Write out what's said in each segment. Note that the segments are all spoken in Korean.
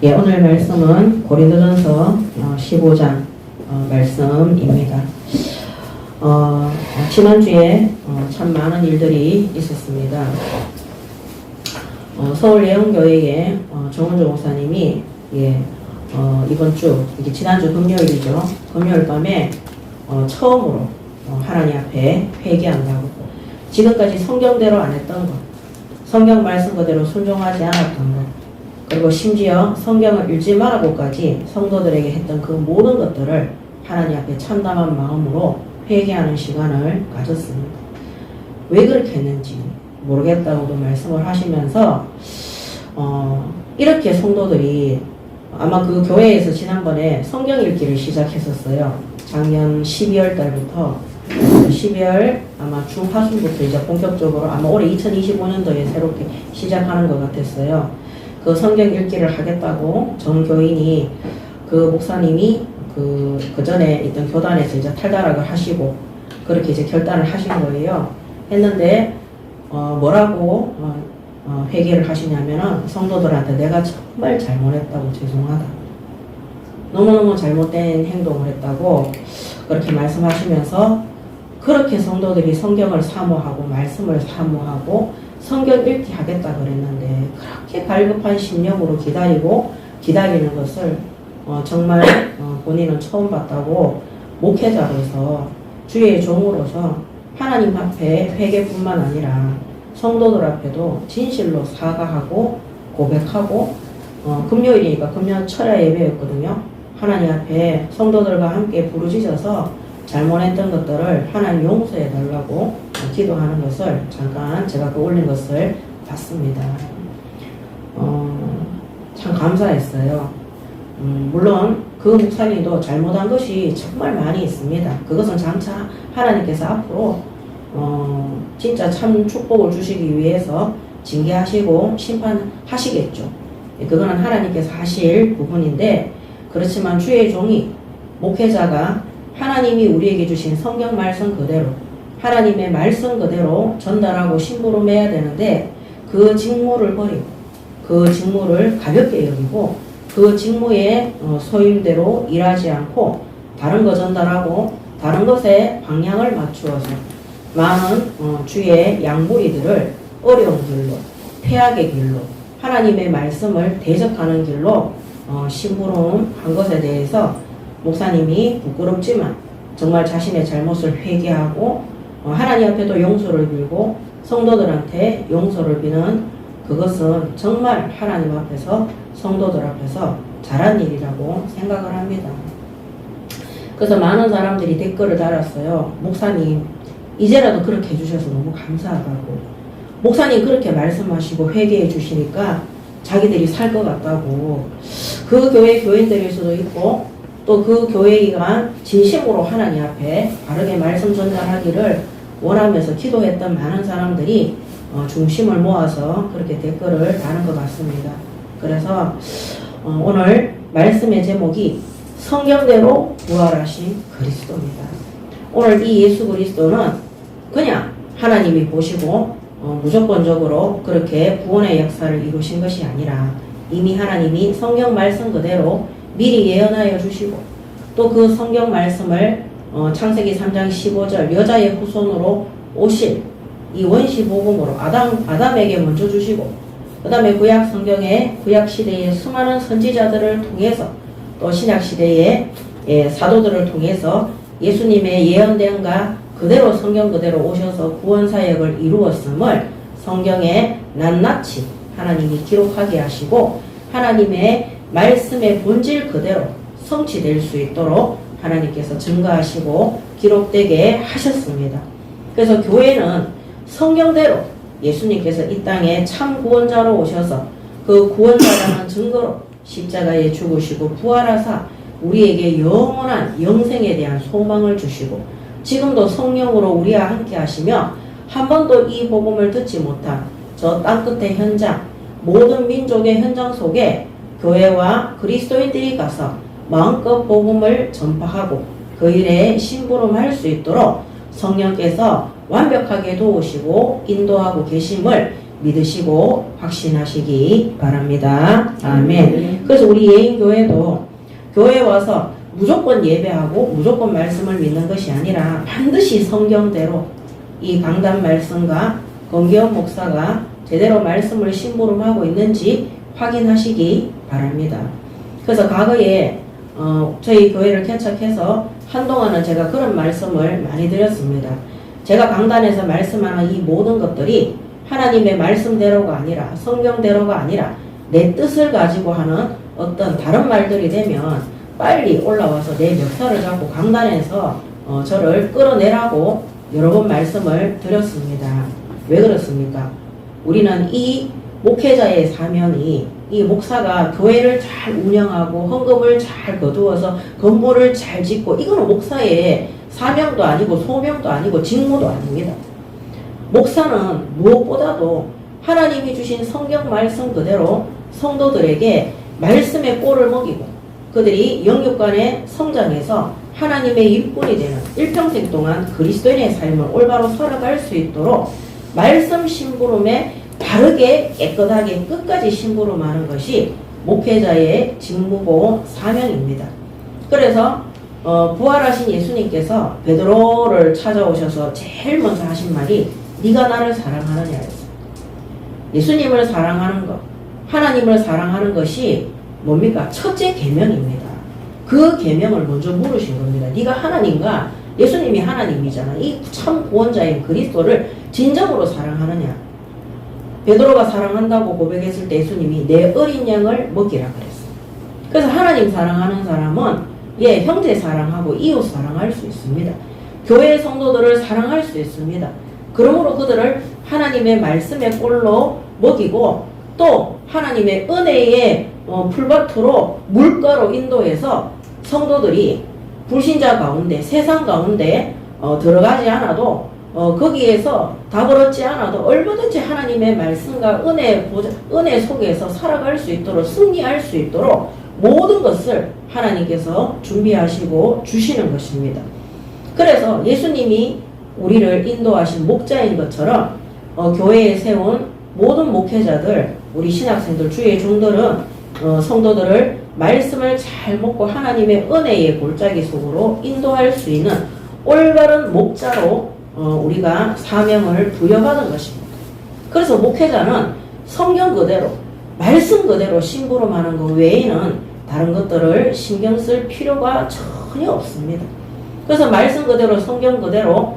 예, 오늘 말씀은 고린도전서 15장 말씀입니다. 지난주에 참 많은 일들이 있었습니다. 서울 예언교회의 정은조 목사님이 이번 주, 이게 지난주 금요일이죠. 금요일 밤에 처음으로 하나님 앞에 회개한다고, 지금까지 성경대로 안 했던 것, 성경 말씀 그대로 순종하지 않았던 것, 그리고 심지어 성경을 읽지 말라고까지 성도들에게 했던 그 모든 것들을 하나님 앞에 참담한 마음으로 회개하는 시간을 가졌습니다. 왜 그렇게 했는지 모르겠다고도 말씀을 하시면서 이렇게 성도들이 아마 그 교회에서 지난번에 성경 읽기를 시작했었어요. 작년 12월 달부터 12월 아마 중하순부터 이제 본격적으로 아마 올해 2025년도에 새롭게 시작하는 것 같았어요. 그 성경 읽기를 하겠다고 전 교인이, 그 목사님이 그 전에 있던 교단에서 이제 탈당을 하시고 그렇게 이제 결단을 하신 거예요. 했는데 뭐라고 회개를 하시냐면은 성도들한테 내가 정말 잘못했다고, 죄송하다, 너무너무 잘못된 행동을 했다고 그렇게 말씀하시면서, 그렇게 성도들이 성경을 사모하고 말씀을 사모하고 성경 읽기 하겠다 그랬는데 그렇게 갈급한 심령으로 기다리는 것을 정말 본인은 처음 봤다고, 목회자로서 주의 종으로서 하나님 앞에 회개뿐만 아니라 성도들 앞에도 진실로 사과하고 고백하고, 금요일이니까 금요 철야 예배였거든요. 하나님 앞에 성도들과 함께 부르짖어서 잘못했던 것들을 하나님 용서해 달라고 기도하는 것을 잠깐 제가 올린 것을 봤습니다. 참 감사했어요. 물론 그 목사님도 잘못한 것이 정말 많이 있습니다. 그것은 장차 하나님께서 앞으로 진짜 참 축복을 주시기 위해서 징계하시고 심판하시겠죠. 그거는 하나님께서 하실 부분인데, 그렇지만 주의 종이, 목회자가 하나님이 우리에게 주신 성경 말씀 그대로, 하나님의 말씀 그대로 전달하고 심부름해야 되는데, 그 직무를 버리고 그 직무를 가볍게 여기고 그 직무의 소임대로 일하지 않고 다른 거 전달하고 다른 것에 방향을 맞추어서 많은 주의 양무리들을 어려운 길로, 폐악의 길로, 하나님의 말씀을 대적하는 길로 심부름한 것에 대해서 목사님이 부끄럽지만 정말 자신의 잘못을 회개하고 하나님 앞에도 용서를 빌고 성도들한테 용서를 비는, 그것은 정말 하나님 앞에서, 성도들 앞에서 잘한 일이라고 생각을 합니다. 그래서 많은 사람들이 댓글을 달았어요. 목사님 이제라도 그렇게 해주셔서 너무 감사하다고, 목사님 그렇게 말씀하시고 회개해 주시니까 자기들이 살 것 같다고, 그 교회 교인들일 수도 있고 또 그 교회가 진심으로 하나님 앞에 바르게 말씀 전달하기를 원하면서 기도했던 많은 사람들이 중심을 모아서 그렇게 댓글을 다는 것 같습니다. 그래서 오늘 말씀의 제목이 성경대로 부활하신 그리스도입니다. 오늘 이 예수 그리스도는 그냥 하나님이 보시고 무조건적으로 그렇게 구원의 역사를 이루신 것이 아니라 이미 하나님이 성경 말씀 그대로 미리 예언하여 주시고, 또 그 성경 말씀을 창세기 3장 15절 여자의 후손으로 오실 이 원시 복음으로 아담에게 먼저 주시고, 그 다음에 구약 성경의 구약 시대의 수많은 선지자들을 통해서 또 신약 시대의 사도들을 통해서 예수님의 예언된과 그대로 성경 그대로 오셔서 구원 사역을 이루었음을 성경에 낱낱이 하나님이 기록하게 하시고, 하나님의 말씀의 본질 그대로 성취될 수 있도록 하나님께서 증거하시고 기록되게 하셨습니다. 그래서 교회는 성경대로 예수님께서 이 땅에 참 구원자로 오셔서 그 구원자라는 증거로 십자가에 죽으시고 부활하사 우리에게 영원한 영생에 대한 소망을 주시고, 지금도 성령으로 우리와 함께 하시며 한 번도 이 복음을 듣지 못한 저 땅끝의 현장, 모든 민족의 현장 속에 교회와 그리스도인들이 가서 마음껏 복음을 전파하고 그 일에 심부름할 수 있도록 성령께서 완벽하게 도우시고 인도하고 계심을 믿으시고 확신하시기 바랍니다. 아멘. 그래서 우리 예인교회도 교회에 와서 무조건 예배하고 무조건 말씀을 믿는 것이 아니라 반드시 성경대로 이 강단 말씀과 권기현 목사가 제대로 말씀을 심부름하고 있는지 확인하시기 바랍니다. 그래서 과거에 저희 교회를 개척해서 한동안은 제가 그런 말씀을 많이 드렸습니다. 제가 강단에서 말씀하는 이 모든 것들이 하나님의 말씀대로가 아니라 성경대로가 아니라 내 뜻을 가지고 하는 어떤 다른 말들이 되면 빨리 올라와서 내 멱살을 잡고 강단에서 저를 끌어내라고 여러 번 말씀을 드렸습니다. 왜 그렇습니까? 우리는 이 목회자의 사명이 이 목사가 교회를 잘 운영하고 헌금을 잘 거두어서 건물을 잘 짓고 이거는 목사의 사명도 아니고 소명도 아니고 직무도 아닙니다. 목사는 무엇보다도 하나님이 주신 성경 말씀 그대로 성도들에게 말씀의 꼴을 먹이고 그들이 영육간에 성장해서 하나님의 일꾼이 되는 일평생 동안 그리스도인의 삶을 올바로 살아갈 수 있도록 말씀 심부름에 바르게 깨끗하게 끝까지 심부름하는 것이 목회자의 직무고 사명입니다. 그래서 부활하신 예수님께서 베드로를 찾아오셔서 제일 먼저 하신 말이 네가 나를 사랑하느냐 했어요. 예수님을 사랑하는 것, 하나님을 사랑하는 것이 뭡니까? 첫째 계명입니다. 그 계명을 먼저 물으신 겁니다. 네가 하나님과 예수님이 하나님이잖아. 이 참 구원자인 그리스도를 진정으로 사랑하느냐. 베드로가 사랑한다고 고백했을 때 예수님이 내 어린 양을 먹이라 그랬어요. 그래서 하나님 사랑하는 사람은 형제 사랑하고 이웃 사랑할 수 있습니다. 교회 성도들을 사랑할 수 있습니다. 그러므로 그들을 하나님의 말씀의 꼴로 먹이고 또 하나님의 은혜의 풀밭으로 물가로 인도해서 성도들이 불신자 가운데 세상 가운데 들어가지 않아도 거기에서 답을 얻지 않아도 얼마든지 하나님의 말씀과 은혜 속에서 살아갈 수 있도록 승리할 수 있도록 모든 것을 하나님께서 준비하시고 주시는 것입니다. 그래서 예수님이 우리를 인도하신 목자인 것처럼 교회에 세운 모든 목회자들, 우리 신학생들, 주의 종들은 성도들을 말씀을 잘 먹고 하나님의 은혜의 골짜기 속으로 인도할 수 있는 올바른 목자로 우리가 사명을 부여받은 것입니다. 그래서 목회자는 성경 그대로 말씀 그대로 심부름하는 것 외에는 다른 것들을 신경 쓸 필요가 전혀 없습니다. 그래서 말씀 그대로 성경 그대로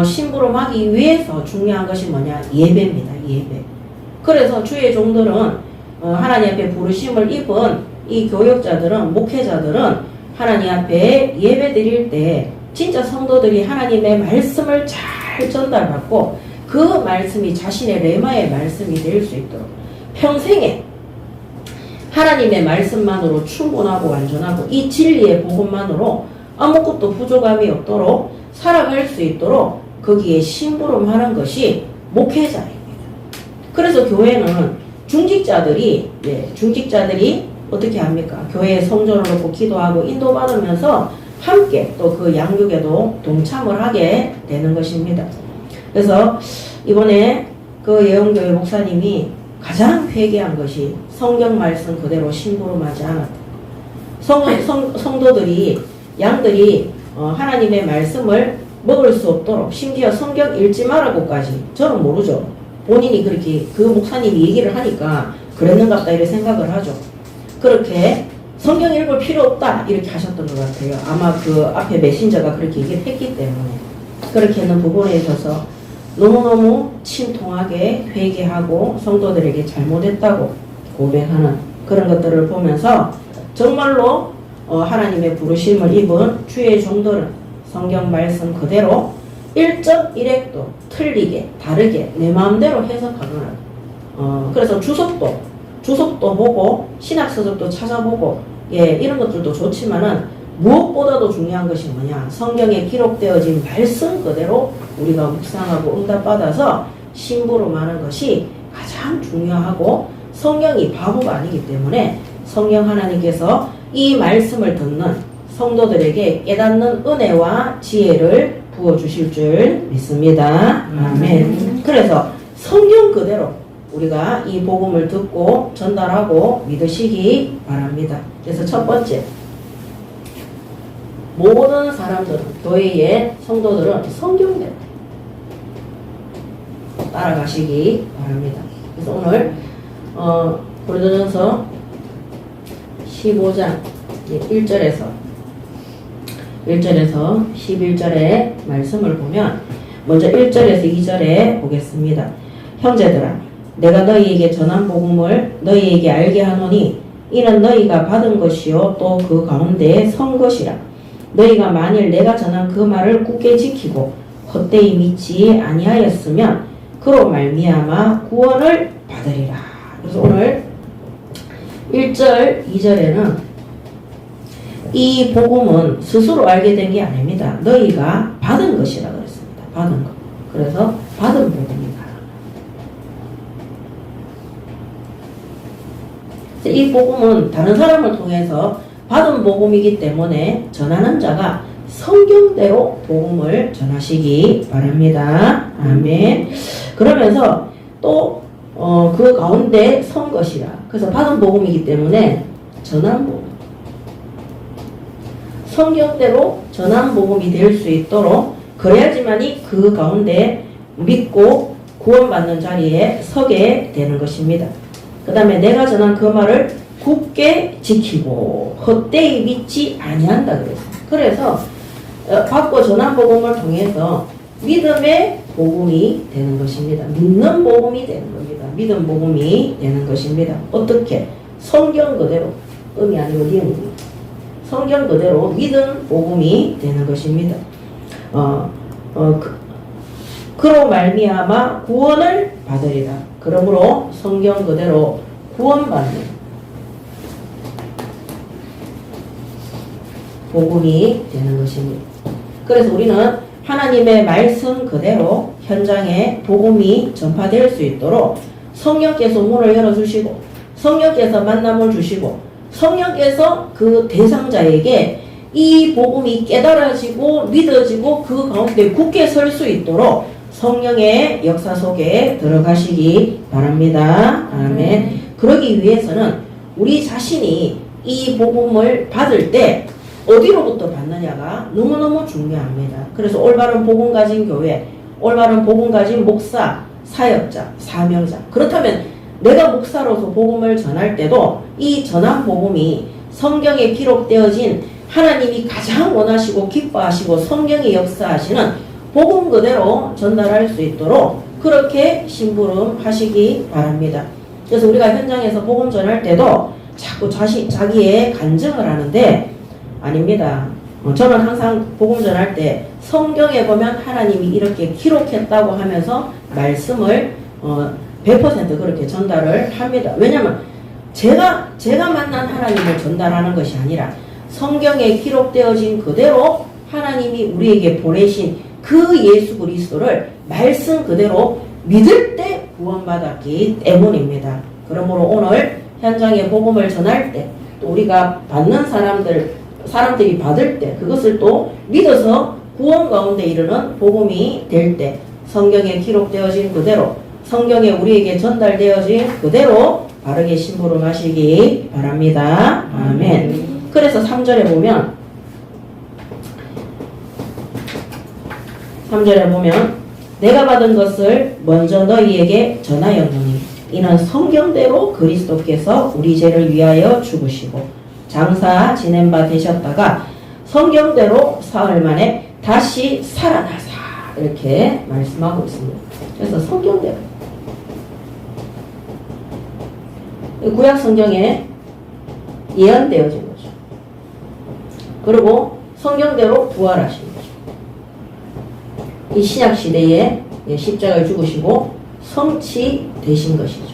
심부름하기 위해서 중요한 것이 뭐냐? 예배입니다. 예배. 그래서 주의 종들은 하나님 앞에 부르심을 입은 이 교역자들은 목회자들은 하나님 앞에 예배 드릴 때 진짜 성도들이 하나님의 말씀을 잘 전달받고 그 말씀이 자신의 레마의 말씀이 될 수 있도록 평생에 하나님의 말씀만으로 충분하고 완전하고 이 진리의 복음만으로 아무것도 부족함이 없도록 살아갈 수 있도록 거기에 심부름하는 것이 목회자입니다. 그래서 교회는 중직자들이 어떻게 합니까? 교회에 성전을 놓고 기도하고 인도받으면서 함께 또 그 양육에도 동참을 하게 되는 것입니다. 그래서 이번에 그 예언교회 목사님이 가장 회개한 것이 성경 말씀 그대로 심부름하지 않았다. 성도들이 양들이 하나님의 말씀을 먹을 수 없도록 심지어 성경 읽지 말라고까지 저는 모르죠. 본인이 그렇게 그 목사님이 얘기를 하니까 그랬는갑다 이렇게 생각을 하죠. 그렇게 성경 읽을 필요 없다 이렇게 하셨던 것 같아요. 아마 그 앞에 메신저가 그렇게 얘기를 했기 때문에 그렇게 하는 부분에 있어서 너무너무 침통하게 회개하고 성도들에게 잘못했다고 고백하는 그런 것들을 보면서 정말로 하나님의 부르심을 입은 주의 종들은 성경 말씀 그대로 1.1핵도 틀리게 다르게 내 마음대로 해석하거나 그래서 주석도 보고 신학서적도 찾아보고 이런 것들도 좋지만은 무엇보다도 중요한 것이 뭐냐? 성경에 기록되어진 말씀 그대로 우리가 묵상하고 응답받아서 심부름하는 것이 가장 중요하고 성경이 바보가 아니기 때문에 성령 하나님께서 이 말씀을 듣는 성도들에게 깨닫는 은혜와 지혜를 부어주실 줄 믿습니다. 아멘. 그래서 성경 그대로 우리가 이 복음을 듣고 전달하고 믿으시기 바랍니다. 그래서 첫 번째, 모든 사람들은, 교회의 성도들은 성경대로 따라가시기 바랍니다. 그래서 오늘 고린도전서 15장 1절에서 11절의 말씀을 보면 먼저 1절에서 2절에 보겠습니다. 형제들아, 내가 너희에게 전한 복음을 너희에게 알게 하노니 이는 너희가 받은 것이요 또 그 가운데에 선 것이라. 너희가 만일 내가 전한 그 말을 굳게 지키고 헛되이 믿지 아니하였으면 그로 말미암아 구원을 받으리라. 그래서 오늘 1절, 2절에는 이 복음은 스스로 알게 된 게 아닙니다. 너희가 받은 것이라 그랬습니다. 받은 것. 그래서 받은 복음이다. 이 복음은 다른 사람을 통해서 받은 복음이기 때문에 전하는 자가 성경대로 복음을 전하시기 바랍니다. 아멘. 그러면서 또 그 가운데 선 것이라. 그래서 받은 복음이기 때문에 전한 복음. 성경대로 전한 복음이 될 수 있도록 그래야지만이 그 가운데 믿고 구원받는 자리에 서게 되는 것입니다. 그 다음에 내가 전한 그 말을 굳게 지키고 헛되이 믿지 아니한다 그랬어요. 그래서 받고 전한 복음을 통해서 믿음의 복음이 되는 것입니다. 믿는 복음이 되는 겁니다. 믿음 복음이 되는 것입니다. 어떻게? 성경 그대로, 음이 아니고 니은입니다. 성경 그대로 믿음 복음이 되는 것입니다. 그로 말미암아 구원을 받으리라. 그러므로 성경 그대로 구원받는 복음이 되는 것입니다. 그래서 우리는 하나님의 말씀 그대로 현장에 복음이 전파될 수 있도록 성령께서 문을 열어주시고 성령께서 만남을 주시고 성령께서 그 대상자에게 이 복음이 깨달아지고 믿어지고 그 가운데 굳게 설 수 있도록 성령의 역사 속에 들어가시기 바랍니다. 아멘. 그러기 위해서는 우리 자신이 이 복음을 받을 때 어디로부터 받느냐가 너무너무 중요합니다. 그래서 올바른 복음 가진 교회, 올바른 복음 가진 목사, 사역자, 사명자. 그렇다면 내가 목사로서 복음을 전할 때도 이 전한 복음이 성경에 기록되어진 하나님이 가장 원하시고 기뻐하시고 성경에 역사하시는 복음 그대로 전달할 수 있도록 그렇게 심부름하시기 바랍니다. 그래서 우리가 현장에서 복음 전할 때도 자꾸 자기의 간증을 하는데 아닙니다. 저는 항상 복음 전할 때 성경에 보면 하나님이 이렇게 기록했다고 하면서 말씀을 100% 그렇게 전달을 합니다. 왜냐하면 제가 만난 하나님을 전달하는 것이 아니라 성경에 기록되어진 그대로 하나님이 우리에게 보내신 그 예수 그리스도를 말씀 그대로 믿을 때 구원받았기 때문입니다. 그러므로 오늘 현장에 복음을 전할 때 또 우리가 받는 사람들이 받을 때 그것을 또 믿어서 구원 가운데 이르는 복음이 될 때 성경에 기록되어진 그대로 성경에 우리에게 전달되어진 그대로 바르게 심부름하시기 바랍니다. 아멘. 그래서 3절에 보면 내가 받은 것을 먼저 너희에게 전하였노니 이는 성경대로 그리스도께서 우리 죄를 위하여 죽으시고 장사 지낸 바 되셨다가 성경대로 사흘 만에 다시 살아나사 이렇게 말씀하고 있습니다. 그래서 성경대로 구약 성경에 예언되어진 거죠. 그리고 성경대로 부활하신 거죠. 이 신약 시대에 십자가를 죽으시고 성취되신 것이죠.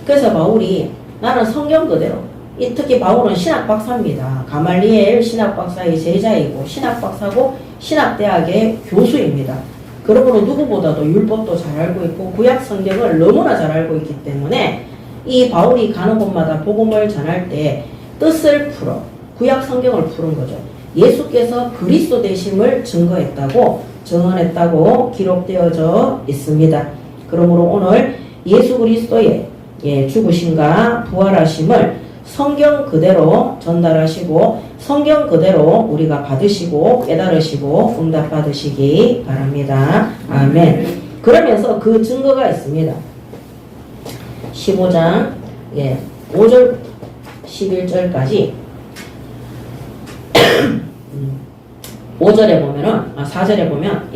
그래서 바울이 나는 성경 그대로 특히 바울은 신학 박사입니다. 가말리엘 신학 박사의 제자이고 신학 박사고 신학대학의 교수입니다. 그러므로 누구보다도 율법도 잘 알고 있고 구약 성경을 너무나 잘 알고 있기 때문에 이 바울이 가는 곳마다 복음을 전할 때 뜻을 풀어 구약 성경을 푸는 거죠. 예수께서 그리스도 되심을 증거했다고 증언했다고 기록되어져 있습니다. 그러므로 오늘 예수 그리스도의 죽으심과 부활하심을 성경 그대로 전달하시고 성경 그대로 우리가 받으시고 깨달으시고 응답 받으시기 바랍니다. 아멘. 그러면서 그 증거가 있습니다. 15장 5절 11절까지 5절에 보면은 4절에 보면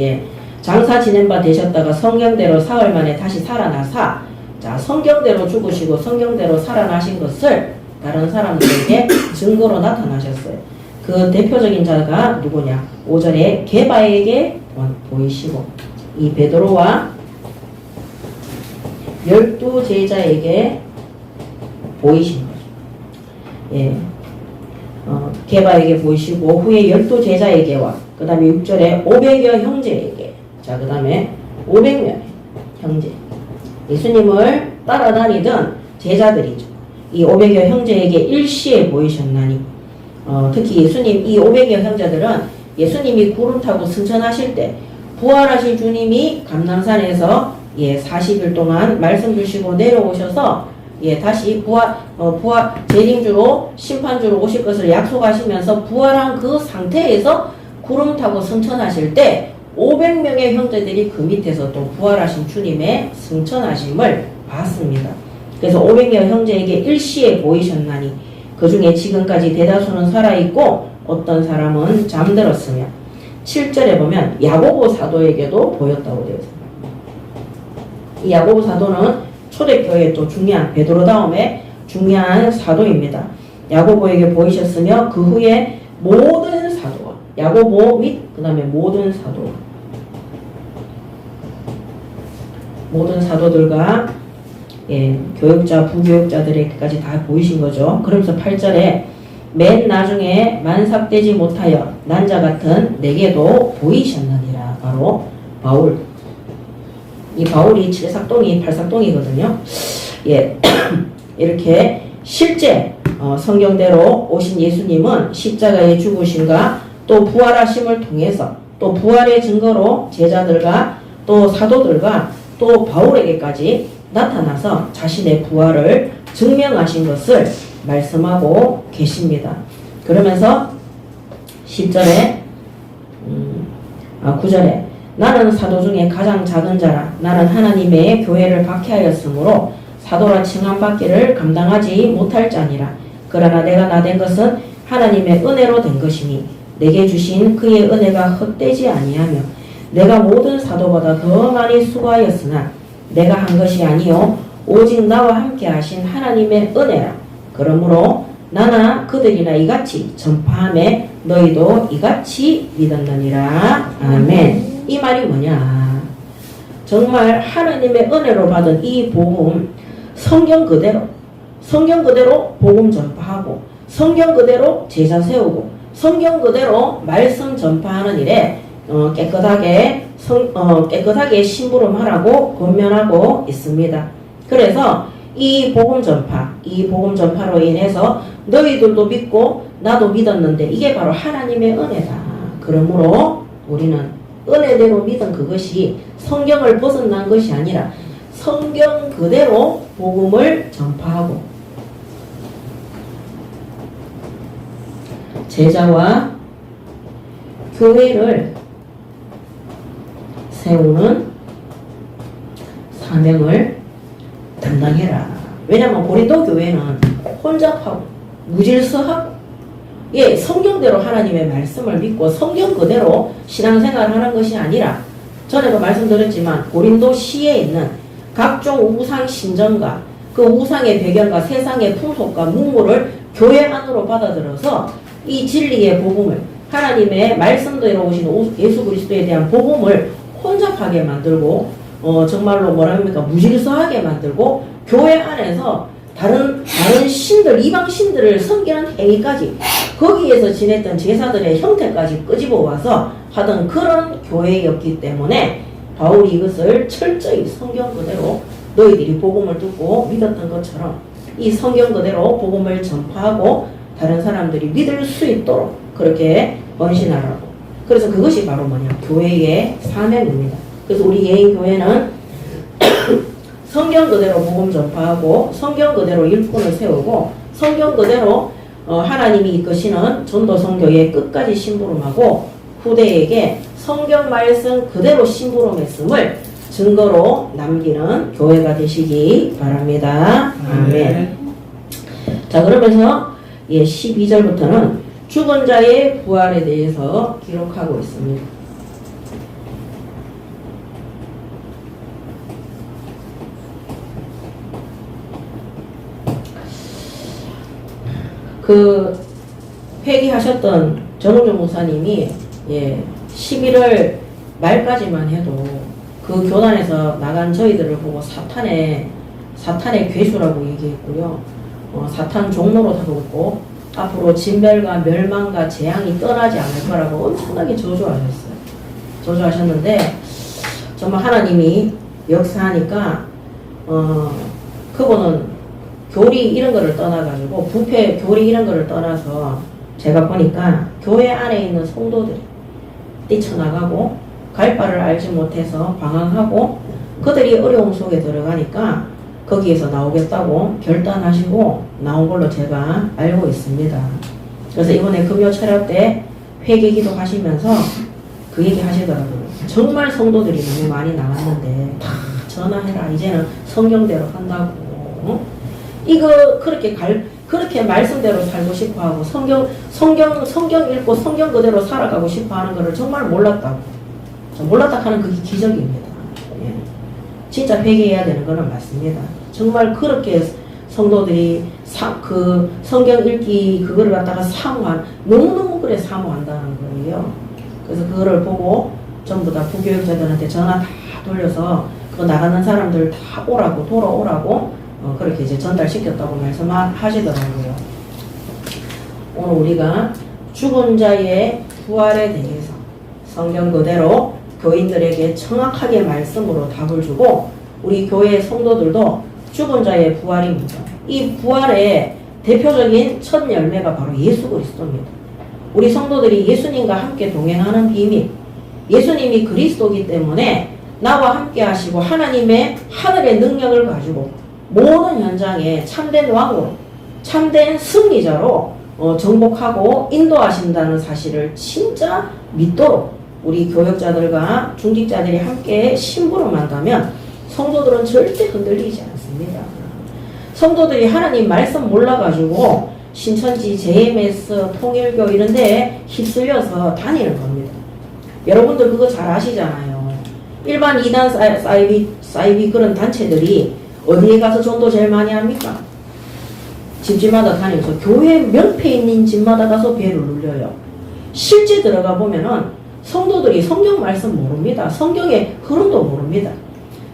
장사 지낸 바 되셨다가 성경대로 사흘 만에 다시 살아나사 자 성경대로 죽으시고 성경대로 살아나신 것을 다른 사람들에게 증거로 나타나셨어요. 그 대표적인 자가 누구냐? 5절에 게바에게 보이시고 이 베드로와 12제자에게 보이신 거죠. 게바에게 보이시고 후에 12제자에게와 그 다음에 6절에 500여 형제에게 자 그 다음에 500명 형제 예수님을 따라다니던 제자들이죠. 이 500여 형제에게 일시에 보이셨나니 특히 예수님 이 500여 형제들은 예수님이 구름 타고 승천하실 때 부활하신 주님이 감람산에서 40일 동안 말씀 주시고 내려오셔서 다시 부활 재림주로 심판주로 오실 것을 약속하시면서 부활한 그 상태에서 구름 타고 승천하실 때 500명의 형제들이 그 밑에서 또 부활하신 주님의 승천하심을 봤습니다. 그래서 500여 형제에게 일시에 보이셨나니 그 중에 지금까지 대다수는 살아있고 어떤 사람은 잠들었으며 7절에 보면 야고보 사도에게도 보였다고 되어 있습니다. 이 야고보 사도는 초대교회의 또 중요한 베드로 다음에 중요한 사도입니다. 야고보에게 보이셨으며 그 후에 모든 사도와 야고보 및 그 다음에 모든 사도들과 교육자 부교육자들에게까지 다 보이신 거죠. 그러면서 8절에 맨 나중에 만삭되지 못하여 난자 같은 내게도 보이셨느니라. 바로 바울. 이 바울이 7삭동이 8삭동이거든요. 이렇게 실제 성경대로 오신 예수님은 십자가의 죽으심과 또 부활하심을 통해서 또 부활의 증거로 제자들과 또 사도들과 또 바울에게까지 나타나서 자신의 부활을 증명하신 것을 말씀하고 계십니다. 그러면서 10절에 9절에 나는 사도 중에 가장 작은 자라 나는 하나님의 교회를 박해하였으므로 사도라 칭함받기를 감당하지 못할 자니라. 그러나 내가 나된 것은 하나님의 은혜로 된 것이니 내게 주신 그의 은혜가 헛되지 아니하며 내가 모든 사도보다 더 많이 수고하였으나 내가 한 것이 아니요 오직 나와 함께 하신 하나님의 은혜라. 그러므로 나나 그들이나 이같이 전파함에 너희도 이같이 믿었느니라. 아멘. 이 말이 뭐냐? 정말 하나님의 은혜로 받은 이 복음 성경 그대로 복음 전파하고 성경 그대로 제자 세우고 성경 그대로 말씀 전파하는 일에 깨끗하게 심부름하라고 권면하고 있습니다. 그래서 이 복음 전파로 인해서 너희들도 믿고 나도 믿었는데 이게 바로 하나님의 은혜다. 그러므로 우리는 은혜대로 믿은 그것이 성경을 벗어난 것이 아니라 성경 그대로 복음을 전파하고 제자와 교회를 세우는 사명을 담당해라. 왜냐하면 고린도 교회는 혼잡하고 무질서하고 성경대로 하나님의 말씀을 믿고 성경 그대로 신앙생활을 하는 것이 아니라 전에도 말씀드렸지만 고린도 시에 있는 각종 우상 신전과 그 우상의 배경과 세상의 풍속과 문물을 교회 안으로 받아들여서 이 진리의 복음을 하나님의 말씀대로 오신 예수 그리스도에 대한 복음을 혼잡하게 만들고 정말로 무질서하게 만들고 교회 안에서 다른 신들 이방 신들을 섬기는 행위까지 거기에서 지냈던 제사들의 형태까지 끄집어 와서 하던 그런 교회였기 때문에 바울이 이것을 철저히 성경 그대로 너희들이 복음을 듣고 믿었던 것처럼 이 성경 그대로 복음을 전파하고 다른 사람들이 믿을 수 있도록 그렇게 헌신하라고. 그래서 그것이 바로 교회의 사명입니다. 그래서 우리 예인교회는 성경 그대로 복음 전파하고 성경 그대로 일꾼을 세우고 성경 그대로 하나님이 이끄시는 전도 선교에 끝까지 심부름하고 후대에게 성경 말씀 그대로 심부름했음을 증거로 남기는 교회가 되시기 바랍니다. 아멘. 자, 그러면서 12절부터는 죽은 자의 부활에 대해서 기록하고 있습니다. 그 회개하셨던 정우정 목사님이 11월 말까지만 해도 그 교단에서 나간 저희들을 보고 사탄의 괴수라고 얘기했고요. 사탄 종로로 다루고 앞으로 진멸과 멸망과 재앙이 떠나지 않을 거라고 엄청나게 저주하셨어요. 저주하셨는데 정말 하나님이 역사하니까 그분은 교리 이런 거를 떠나가지고 부패 교리 이런 거를 떠나서 제가 보니까 교회 안에 있는 성도들이 뛰쳐나가고 갈 바를 알지 못해서 방황하고 그들이 어려움 속에 들어가니까 거기에서 나오겠다고 결단하시고 나온 걸로 제가 알고 있습니다. 그래서 이번에 금요 철야 때 회개기도 하시면서 그 얘기 하시더라고요. 정말 성도들이 너무 많이 나왔는데 다 전화해라. 이제는 성경대로 한다고. 이거 그렇게 말씀대로 살고 싶어하고 성경 읽고 성경 그대로 살아가고 싶어하는 거를 정말 몰랐다 하는 그게 기적입니다. 예. 진짜 회개해야 되는 거는 맞습니다. 정말 그렇게 성도들이 그 성경 읽기 그거를 갖다가 너무너무 그래 사모한다는 거예요. 그래서 그거를 보고 전부 다 부교육자들한테 전화 다 돌려서 그 나가는 사람들 다 돌아오라고 그렇게 이제 전달시켰다고 말씀하시더라고요. 오늘 우리가 죽은 자의 부활에 대해서 성경 그대로 교인들에게 정확하게 말씀으로 답을 주고 우리 교회 성도들도 죽은 자의 부활입니다. 이 부활의 대표적인 첫 열매가 바로 예수 그리스도입니다. 우리 성도들이 예수님과 함께 동행하는 비밀, 예수님이 그리스도이기 때문에 나와 함께 하시고 하나님의 하늘의 능력을 가지고 모든 현장에 참된 왕으로 참된 승리자로 정복하고 인도하신다는 사실을 진짜 믿도록 우리 교역자들과 중직자들이 함께 심부름한다면 성도들은 절대 흔들리지 않습니다. 성도들이 하나님 말씀 몰라가지고 신천지, JMS, 통일교 이런 데에 휩쓸려서 다니는 겁니다. 여러분들 그거 잘 아시잖아요. 일반 이단 사이비 그런 단체들이 어디에 가서 전도 제일 많이 합니까? 집집마다 다니면서 교회 명패 있는 집마다 가서 배를 눌려요. 실제 들어가 보면은 성도들이 성경 말씀 모릅니다. 성경의 흐름도 모릅니다.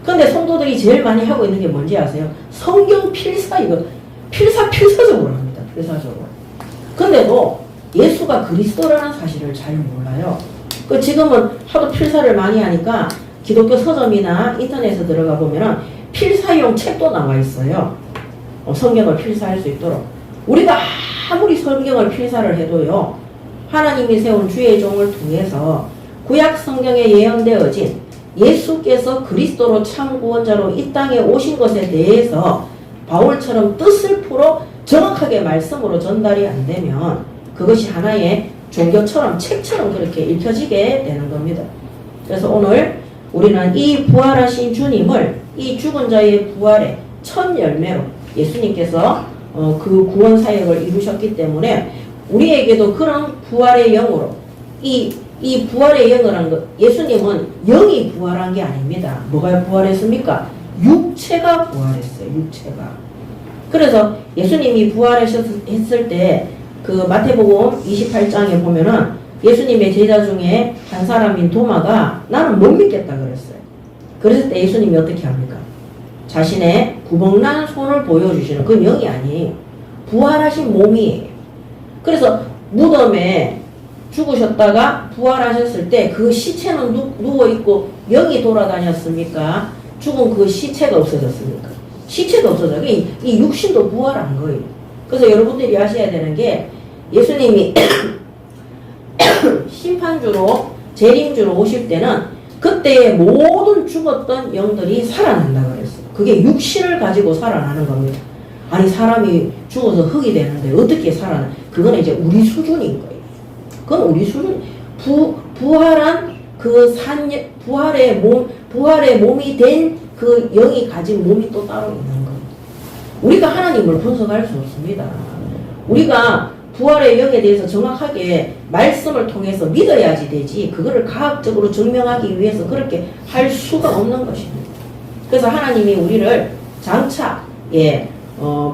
근데 성도들이 제일 많이 하고 있는 게 뭔지 아세요? 성경 필사 필사적으로 합니다. 필사적으로. 근데도 예수가 그리스도라는 사실을 잘 몰라요. 지금은 하도 필사를 많이 하니까 기독교 서점이나 인터넷에 들어가 보면은 필사용 책도 나와 있어요. 성경을 필사할 수 있도록. 우리가 아무리 성경을 필사를 해도요. 하나님이 세운 주의 종을 통해서 구약 성경에 예언되어진 예수께서 그리스도로 참 구원자로 이 땅에 오신 것에 대해서 바울처럼 뜻을 풀어 정확하게 말씀으로 전달이 안 되면 그것이 하나의 종교처럼 책처럼 그렇게 읽혀지게 되는 겁니다. 그래서 오늘 우리는 이 부활하신 주님을 이 죽은 자의 부활의 첫 열매로 예수님께서 그 구원 사역을 이루셨기 때문에 우리에게도 그런 부활의 영으로 이 부활의 영이라는 것, 예수님은 영이 부활한 게 아닙니다. 뭐가 부활했습니까? 육체가 부활했어요. 육체가. 그래서 예수님이 부활했을 때 그 마태복음 28장에 보면은 예수님의 제자 중에 한 사람인 도마가 나는 못 믿겠다 그랬어요. 그랬을 때 예수님이 어떻게 합니까? 자신의 구멍난 손을 보여주시는 그 영이 아니에요. 부활하신 몸이에요. 그래서 무덤에 죽으셨다가 부활하셨을 때 그 시체는 누워있고 영이 돌아다녔습니까? 죽은 그 시체가 없어졌습니까? 시체가 없어져요. 이 육신도 부활한 거예요. 그래서 여러분들이 아셔야 되는 게 예수님이 심판주로 재림주로 오실 때는 그때의 모든 죽었던 영들이 살아난다 그랬어요. 그게 육신을 가지고 살아나는 겁니다. 아니 사람이 죽어서 흙이 되는데 어떻게 살아나? 그건 이제 우리 수준인 거예요. 그건 우리 수준. 부활한 그 부활의 몸이 된 그 영이 가진 몸이 또 따로 있는 거예요. 우리가 하나님을 분석할 수 없습니다. 우리가 부활의 영에 대해서 정확하게 말씀을 통해서 믿어야지 되지, 그거를 과학적으로 증명하기 위해서 그렇게 할 수가 없는 것입니다. 그래서 하나님이 우리를 장차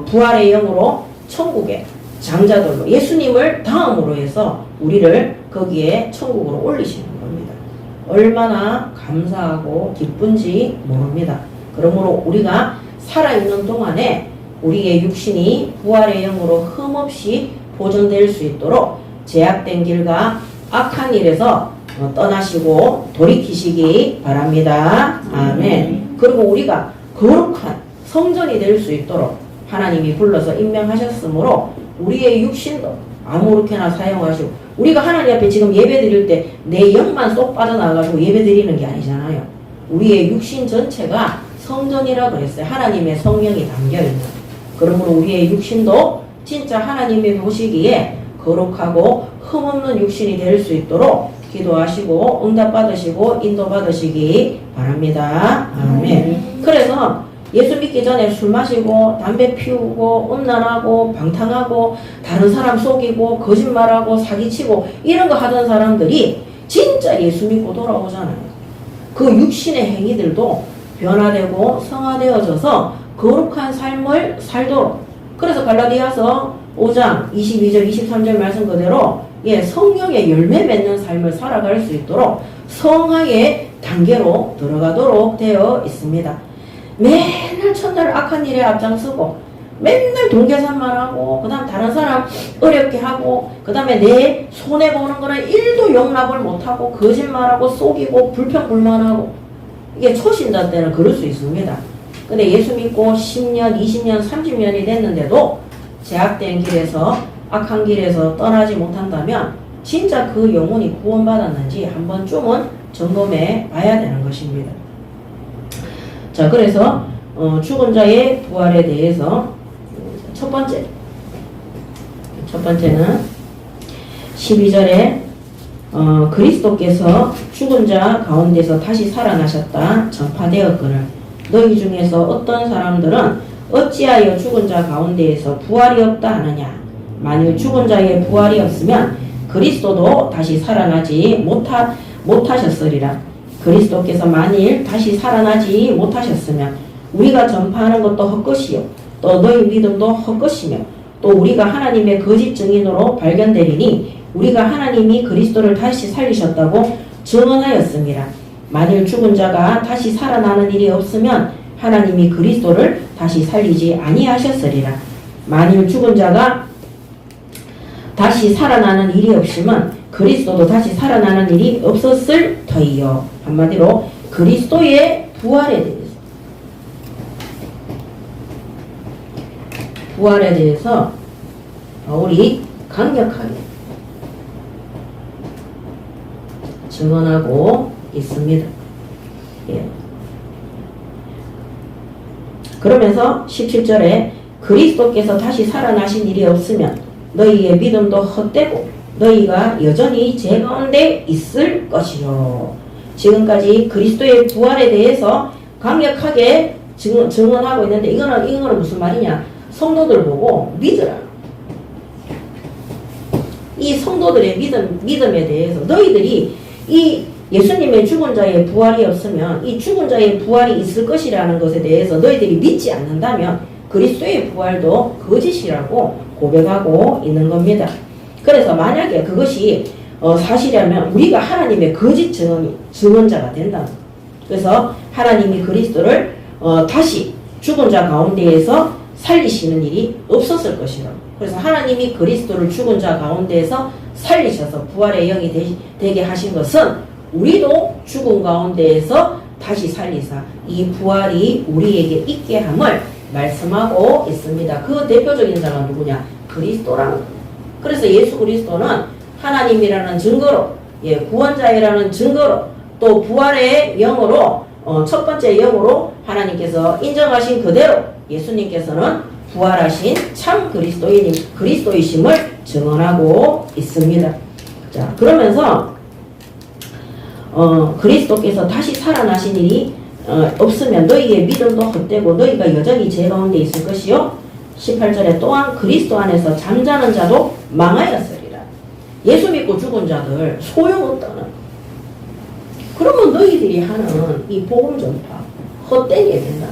부활의 영으로 천국의 장자들로 예수님을 다음으로 해서 우리를 거기에 천국으로 올리시는 겁니다. 얼마나 감사하고 기쁜지 모릅니다. 그러므로 우리가 살아있는 동안에 우리의 육신이 부활의 영으로 흠없이 보존될 수 있도록 제약된 길과 악한 일에서 떠나시고 돌이키시기 바랍니다. 아멘. 그리고 우리가 거룩한 성전이 될 수 있도록 하나님이 불러서 임명하셨으므로 우리의 육신도 아무렇게나 사용하시고, 우리가 하나님 앞에 지금 예배 드릴 때 내 영만 쏙 빠져나가지고 예배 드리는 게 아니잖아요. 우리의 육신 전체가 성전이라 그랬어요. 하나님의 성령이 담겨있는. 그러므로 우리의 육신도 진짜 하나님이 보시기에 거룩하고 흠없는 육신이 될 수 있도록 기도하시고 응답받으시고 인도받으시기 바랍니다. 아멘. 그래서 예수 믿기 전에 술 마시고 담배 피우고 음란하고 방탕하고 다른 사람 속이고 거짓말하고 사기치고 이런 거 하던 사람들이 진짜 예수 믿고 돌아오잖아요. 그 육신의 행위들도 변화되고 성화되어져서 거룩한 삶을 살도록. 그래서 갈라디아서 5장 22절 23절 말씀 그대로 성령의 열매 맺는 삶을 살아갈 수 있도록 성화의 단계로 들어가도록 되어 있습니다. 맨날 첫날 악한 일에 앞장서고 맨날 돈계산만 하고 그 다음 다른 사람 어렵게 하고 그 다음에 내 손해보는 거는 1도 용납을 못하고 거짓말하고 속이고 불평불만하고, 이게 초신자 때는 그럴 수 있습니다. 근데 예수 믿고 10년, 20년, 30년이 됐는데도 제약된 길에서 악한 길에서 떠나지 못한다면 진짜 그 영혼이 구원받았는지 한 번쯤은 점검해 봐야 되는 것입니다. 자, 그래서 죽은 자의 부활에 대해서 첫 번째는 12절에 그리스도께서 죽은 자 가운데서 다시 살아나셨다 전파되었거늘 너희 중에서 어떤 사람들은 어찌하여 죽은 자 가운데에서 부활이 없다 하느냐. 만일 죽은 자의 부활이 없으면 그리스도도 다시 살아나지 못하셨으리라. 그리스도께서 만일 다시 살아나지 못하셨으면 우리가 전파하는 것도 헛것이요 또 너희 믿음도 헛것이며 또 우리가 하나님의 거짓 증인으로 발견되리니 우리가 하나님이 그리스도를 다시 살리셨다고 증언하였습니다. 만일 죽은 자가 다시 살아나는 일이 없으면 하나님이 그리스도를 다시 살리지 아니하셨으리라. 만일 죽은 자가 다시 살아나는 일이 없으면 그리스도도 다시 살아나는 일이 없었을 터이요. 한마디로 그리스도의 부활에 대해서 우리 강력하게 증언하고 있습니다. 그러면서 17절에 그리스도께서 다시 살아나신 일이 없으면 너희의 믿음도 헛되고 너희가 여전히 죄 가운데 있을 것이요. 지금까지 그리스도의 부활에 대해서 강력하게 증언하고 있는데 이거는 무슨 말이냐? 성도들 보고 믿으라. 이 성도들의 믿음에 대해서 너희들이 이 예수님의 죽은 자의 부활이 없으면 이 죽은 자의 부활이 있을 것이라는 것에 대해서 너희들이 믿지 않는다면 그리스도의 부활도 거짓이라고 고백하고 있는 겁니다. 그래서 만약에 그것이 사실이라면 우리가 하나님의 거짓 증언자가 된다. 그래서 하나님이 그리스도를 다시 죽은 자 가운데에서 살리시는 일이 없었을 것이라고. 그래서 하나님이 그리스도를 죽은 자 가운데에서 살리셔서 부활의 영이 되게 하신 것은 우리도 죽은 가운데에서 다시 살리사 이 부활이 우리에게 있게 함을 말씀하고 있습니다. 그 대표적인 자가 누구냐? 그리스도라는 거예요. 그래서 예수 그리스도는 하나님이라는 증거로, 구원자이라는 증거로, 또 부활의 영으로 첫 번째 영으로 하나님께서 인정하신 그대로 예수님께서는 부활하신 참 그리스도이심을 증언하고 있습니다. 자, 그러면서 그리스도께서 다시 살아나신 일이 없으면 너희의 믿음도 헛되고 너희가 여전히 죄 가운데 있을 것이요. 18절에 또한 그리스도 안에서 잠자는 자도 망하였으리라. 예수 믿고 죽은 자들 소용없다는. 그러면 너희들이 하는 이 복음 전파 헛된 예배다.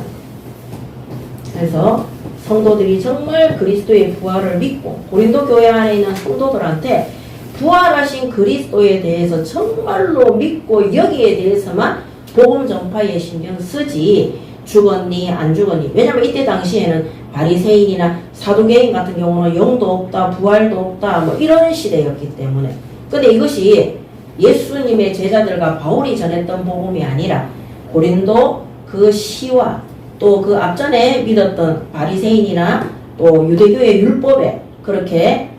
그래서 성도들이 정말 그리스도의 부활을 믿고 고린도 교회 안에 있는 성도들한테 부활하신 그리스도에 대해서 정말로 믿고 여기에 대해서만 복음 전파에 신경 쓰지 죽었니 안 죽었니. 왜냐면 이때 당시에는 바리새인이나 사두개인 같은 경우는 영도 없다 부활도 없다 뭐 이런 시대였기 때문에. 근데 이것이 예수님의 제자들과 바울이 전했던 복음이 아니라 고린도 그 시와 또 그 앞전에 믿었던 바리새인이나 또 유대교의 율법에 그렇게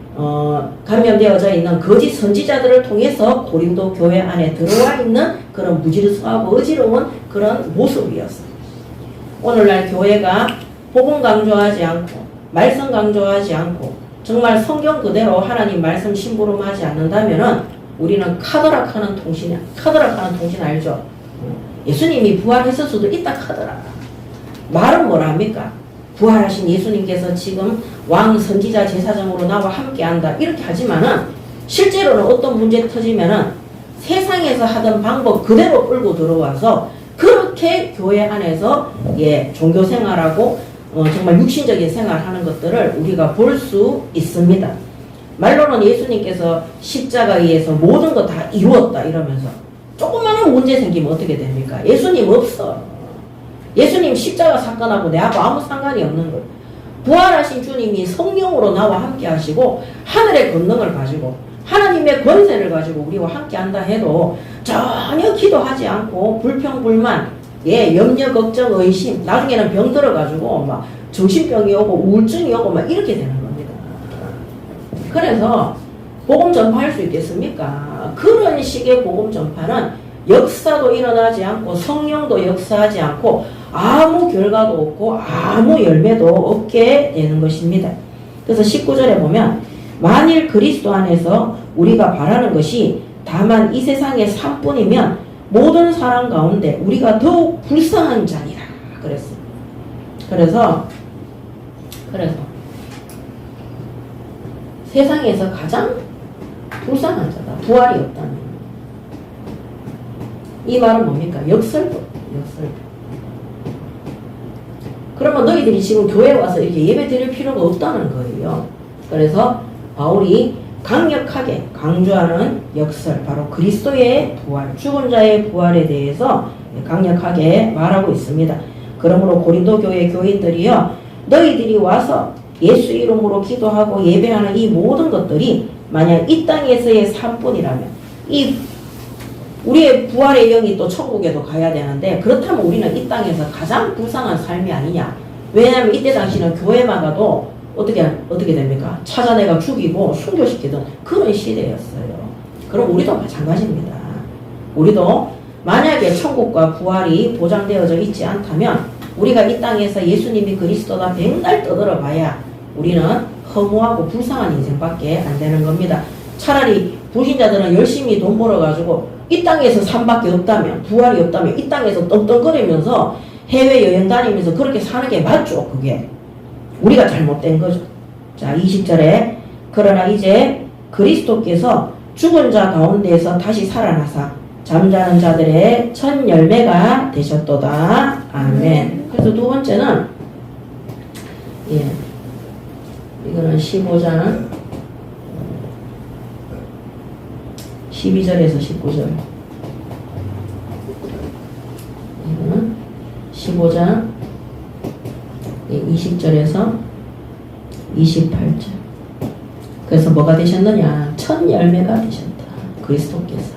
감염되어져 있는 거짓 선지자들을 통해서 고린도 교회 안에 들어와 있는 그런 무질서하고 어지러운 그런 모습이었어요. 오늘날 교회가 복음 강조하지 않고 말씀 강조하지 않고 정말 성경 그대로 하나님 말씀 심부름하지 않는다면은 우리는 카드락하는 통신 알죠? 예수님이 부활했을 수도 있다 카더라. 말은 뭐라 합니까? 부활하신 예수님께서 지금 왕 선지자 제사장으로 나와 함께한다 이렇게 하지만은 실제로는 어떤 문제 터지면은 세상에서 하던 방법 그대로 끌고 들어와서 그렇게 교회 안에서 종교 생활하고 정말 육신적인 생활하는 것들을 우리가 볼 수 있습니다. 말로는 예수님께서 십자가에 의해서 모든 거 다 이루었다 이러면서 조그마한 문제 생기면 어떻게 됩니까? 예수님 없어. 예수님 십자가 사건하고 내하고 아무 상관이 없는 거예요. 부활하신 주님이 성령으로 나와 함께 하시고 하늘의 권능을 가지고 하나님의 권세를 가지고 우리와 함께 한다 해도 전혀 기도하지 않고 불평불만 염려 걱정 의심 나중에는 병 들어가지고 막 정신병이 오고 우울증이 오고 막 이렇게 되는 겁니다. 그래서 복음 전파할 수 있겠습니까? 그런 식의 복음 전파는 역사도 일어나지 않고 성령도 역사하지 않고 아무 결과도 없고 아무 열매도 없게 되는 것입니다. 그래서 19절에 보면 만일 그리스도 안에서 우리가 바라는 것이 다만 이 세상의 삶뿐이면 모든 사람 가운데 우리가 더욱 불쌍한 자니라 그랬습니다. 그래서 세상에서 가장 불쌍한 자다. 부활이 없다는 이 말은 뭡니까? 역설법. 그러면 너희들이 지금 교회에 와서 이렇게 예배 드릴 필요가 없다는 거예요. 그래서 바울이 강력하게 강조하는 역설, 바로 그리스도의 부활, 죽은 자의 부활에 대해서 강력하게 말하고 있습니다. 그러므로 고린도 교회 교인들이요, 너희들이 와서 예수 이름으로 기도하고 예배하는 이 모든 것들이 만약 이 땅에서의 삶뿐이라면 우리의 부활의 영이 또 천국에도 가야 되는데 그렇다면 우리는 이 땅에서 가장 불쌍한 삶이 아니냐. 왜냐하면 이때 당시는 교회만 가도 어떻게 됩니까? 찾아내가 죽이고 순교시키던 그런 시대였어요. 그럼 우리도 마찬가지입니다. 우리도 만약에 천국과 부활이 보장되어져 있지 않다면 우리가 이 땅에서 예수님이 그리스도다 백날 떠들어봐야 우리는 허무하고 불쌍한 인생밖에 안 되는 겁니다. 차라리 불신자들은 열심히 돈 벌어가지고 이 땅에서 삶밖에 없다면 부활이 없다면 이 땅에서 떵떵거리면서 해외여행 다니면서 그렇게 사는 게 맞죠. 그게 우리가 잘못된 거죠. 자 20절에 그러나 이제 그리스도께서 죽은 자 가운데에서 다시 살아나사 잠자는 자들의 첫 열매가 되셨도다. 아멘. 그래서 두 번째는 이거는 15장 12절에서 19절. 이거는 15장 20절에서 28절. 그래서 뭐가 되셨느냐? 첫 열매가 되셨다. 그리스도께서.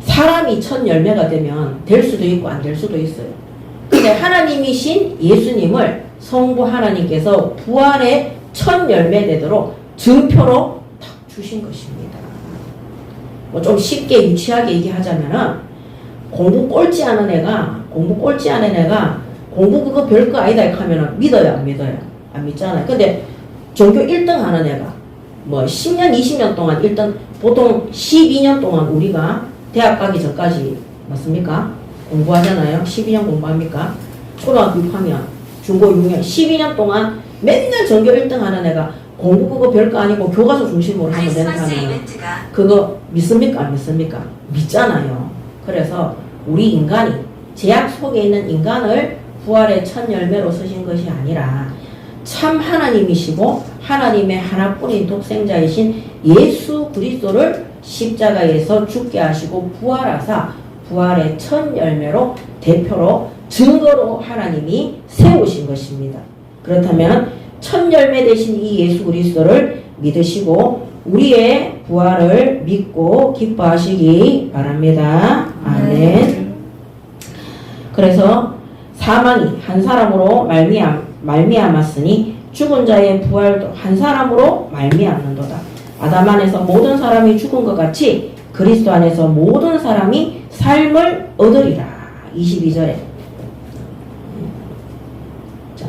사람이 첫 열매가 되면 될 수도 있고 안 될 수도 있어요. 근데 하나님이신 예수님을 성부 하나님께서 부활의 첫 열매 되도록 증표로 탁 주신 것입니다. 뭐 좀 쉽게 유치하게 얘기하자면은 공부 꼴찌 하는 애가 공부 그거 별거 아니다 이렇게 하면은 믿어요, 안 믿어요? 안 믿잖아요. 근데 전교 1등 하는 애가 뭐 10년, 20년 동안 일단 보통 12년 동안 우리가 대학 가기 전까지 맞습니까? 공부하잖아요. 12년 공부합니까? 초등학교 6학년, 중고 6년, 12년 동안 맨날 전교 1등 하는 애가 공부 그거 별거 아니고 교과서 중심으로 하면 된다면 그거 믿습니까? 안 믿습니까? 믿잖아요. 그래서 우리 인간이 제약 속에 있는 인간을 부활의 첫 열매로 쓰신 것이 아니라 참 하나님이시고 하나님의 하나뿐인 독생자이신 예수 그리스도를 십자가에서 죽게 하시고 부활하사 부활의 첫 열매로 대표로 증거로 하나님이 세우신 것입니다. 그렇다면 첫 열매 되신 이 예수 그리스도를 믿으시고 우리의 부활을 믿고 기뻐하시기 바랍니다. 아멘. 그래서 사망이 한 사람으로 말미암았으니 죽은 자의 부활도 한 사람으로 말미암는도다. 아담 안에서 모든 사람이 죽은 것 같이 그리스도 안에서 모든 사람이 삶을 얻으리라. 22절에 자,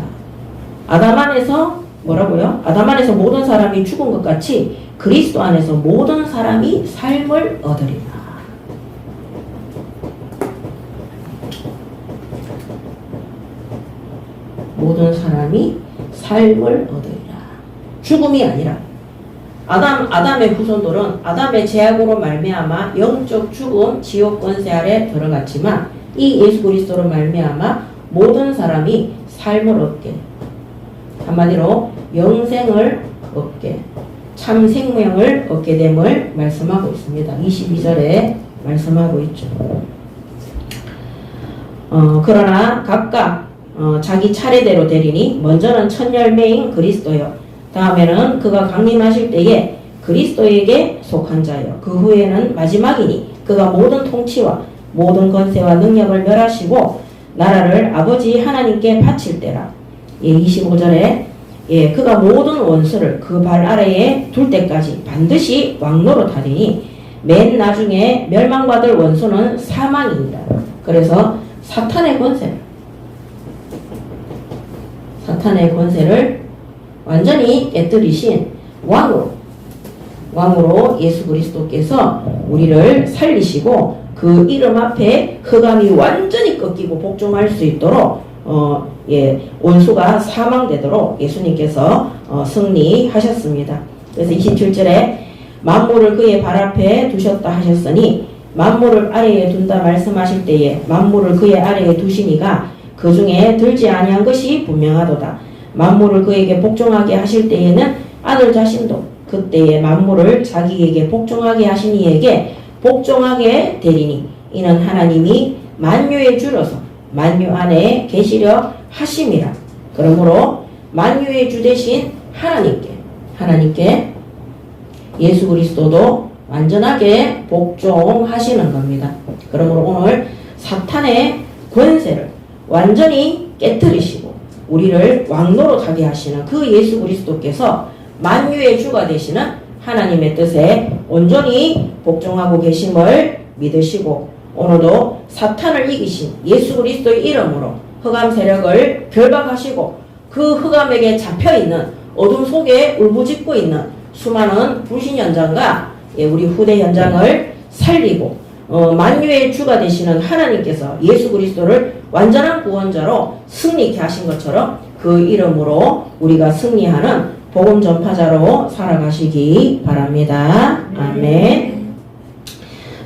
아담 안에서 뭐라고요? 아담 안에서 모든 사람이 죽은 것 같이 그리스도 안에서 모든 사람이 삶을 얻으리라. 모든 사람이 삶을 얻으리라. 죽음이 아니라 아담의 후손들은 아담의 죄악으로 말미암아 영적 죽음 지옥 권세 아래 들어갔지만 이 예수 그리스도로 말미암아 모든 사람이 삶을 얻게, 한마디로 영생을 얻게, 참 생명을 얻게 됨을 말씀하고 있습니다. 22절에 말씀하고 있죠. 그러나 각각 자기 차례대로 되리니 먼저는 첫 열매인 그리스도요, 다음에는 그가 강림하실 때에 그리스도에게 속한 자요, 그 후에는 마지막이니 그가 모든 통치와 모든 권세와 능력을 멸하시고 나라를 아버지 하나님께 바칠 때라. 25절에 그가 모든 원수를 그 발 아래에 둘 때까지 반드시 왕노릇하리니 맨 나중에 멸망받을 원수는 사망이니라. 그래서 사탄의 권세를 완전히 깨뜨리신 왕으로 예수 그리스도께서 우리를 살리시고 그 이름 앞에 흑암이 완전히 꺾이고 복종할 수 있도록 원수가 사망되도록 예수님께서 승리하셨습니다. 그래서 27절에 만물을 그의 발 앞에 두셨다 하셨으니 만물을 아래에 둔다 말씀하실 때에 만물을 그의 아래에 두시니가 그 중에 들지 아니한 것이 분명하도다. 만물을 그에게 복종하게 하실 때에는 아들 자신도 그때에 만물을 자기에게 복종하게 하신 이에게 복종하게 되리니 이는 하나님이 만유의 주로서 만유 안에 계시려 하심이라. 그러므로 만유의 주 되신 하나님께 예수 그리스도도 완전하게 복종하시는 겁니다. 그러므로 오늘 사탄의 권세를 완전히 깨뜨리시고 우리를 왕노릇하게 하시는 그 예수 그리스도께서 만유의 주가 되시는 하나님의 뜻에 온전히 복종하고 계심을 믿으시고 오늘도 사탄을 이기신 예수 그리스도의 이름으로 흑암 세력을 결박하시고 그 흑암에게 잡혀있는 어둠 속에 울부짖고 있는 수많은 불신 현장과 우리 후대 현장을 살리고 만유의 주가 되시는 하나님께서 예수 그리스도를 완전한 구원자로 승리케 하신 것처럼 그 이름으로 우리가 승리하는 복음 전파자로 살아가시기 바랍니다. 아멘.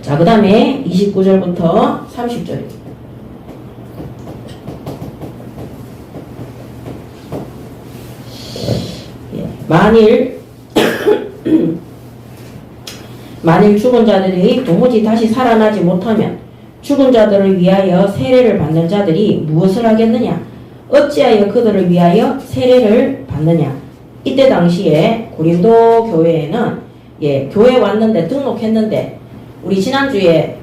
자, 그 다음에 29절부터 30절입니다. 만일 죽은 자들이 도무지 다시 살아나지 못하면 죽은 자들을 위하여 세례를 받는 자들이 무엇을 하겠느냐? 어찌하여 그들을 위하여 세례를 받느냐? 이때 당시에 고린도 교회에는 교회 왔는데 등록했는데 우리 지난주에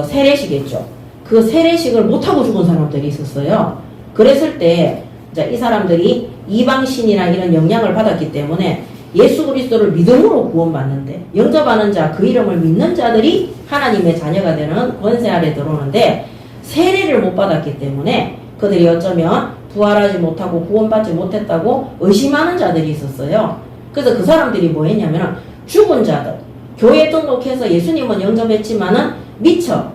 세례식했죠. 그 세례식을 못하고 죽은 사람들이 있었어요. 그랬을 때 이 사람들이 이방신이나 이런 영향을 받았기 때문에 예수 그리스도를 믿음으로 구원받는데 영접하는 자, 그 이름을 믿는 자들이 하나님의 자녀가 되는 권세 아래 들어오는데 세례를 못 받았기 때문에 그들이 어쩌면 부활하지 못하고 구원받지 못했다고 의심하는 자들이 있었어요. 그래서 그 사람들이 뭐 했냐면 죽은 자들, 교회 등록해서 예수님은 영접했지만은 미처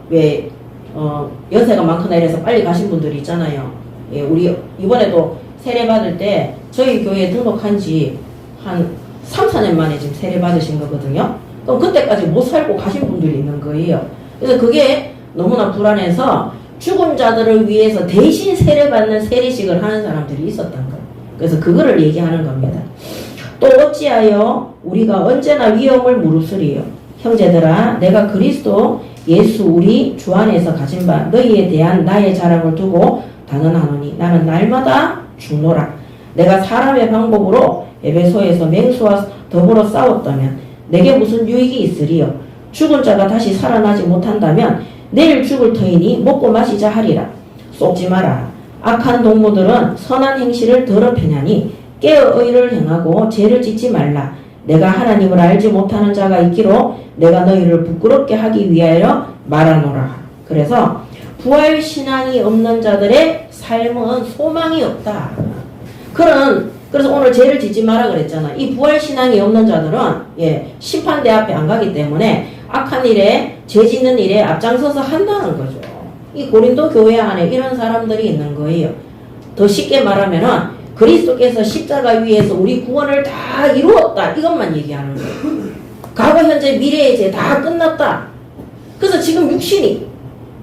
연세가 많거나 이래서 빨리 가신 분들이 있잖아요. 예, 우리 이번에도 세례 받을 때 저희 교회에 등록한 지 한 3, 4년 만에 지금 세례 받으신 거거든요. 그럼 그때까지 못 살고 가신 분들이 있는 거예요. 그래서 그게 너무나 불안해서 죽은 자들을 위해서 대신 세례받는 세례식을 하는 사람들이 있었던 거예요. 그래서 그거를 얘기하는 겁니다. 또 어찌하여 우리가 언제나 위험을 무릅쓰리요. 형제들아, 내가 그리스도 예수 우리 주 안에서 가진 바 너희에 대한 나의 자랑을 두고 단언하노니 나는 날마다 죽노라. 내가 사람의 방법으로 에베소에서 맹수와 더불어 싸웠다면 내게 무슨 유익이 있으리요. 죽은 자가 다시 살아나지 못한다면 내일 죽을 터이니 먹고 마시자 하리라. 속지 마라. 악한 동무들은 선한 행실을 더럽히냐니 깨어 의를 행하고 죄를 짓지 말라. 내가 하나님을 알지 못하는 자가 있기로 내가 너희를 부끄럽게 하기 위하여 말하노라. 그래서 부활신앙이 없는 자들의 삶은 소망이 없다. 그래서 오늘 죄를 짓지 마라 그랬잖아. 이 부활신앙이 없는 자들은 심판대 앞에 안 가기 때문에 악한 일에, 죄 짓는 일에 앞장서서 한다는 거죠. 이 고린도 교회 안에 이런 사람들이 있는 거예요. 더 쉽게 말하면은 그리스도께서 십자가 위에서 우리 구원을 다 이루었다. 이것만 얘기하는 거예요. 과거, 현재, 미래의 죄 다 끝났다. 그래서 지금 육신이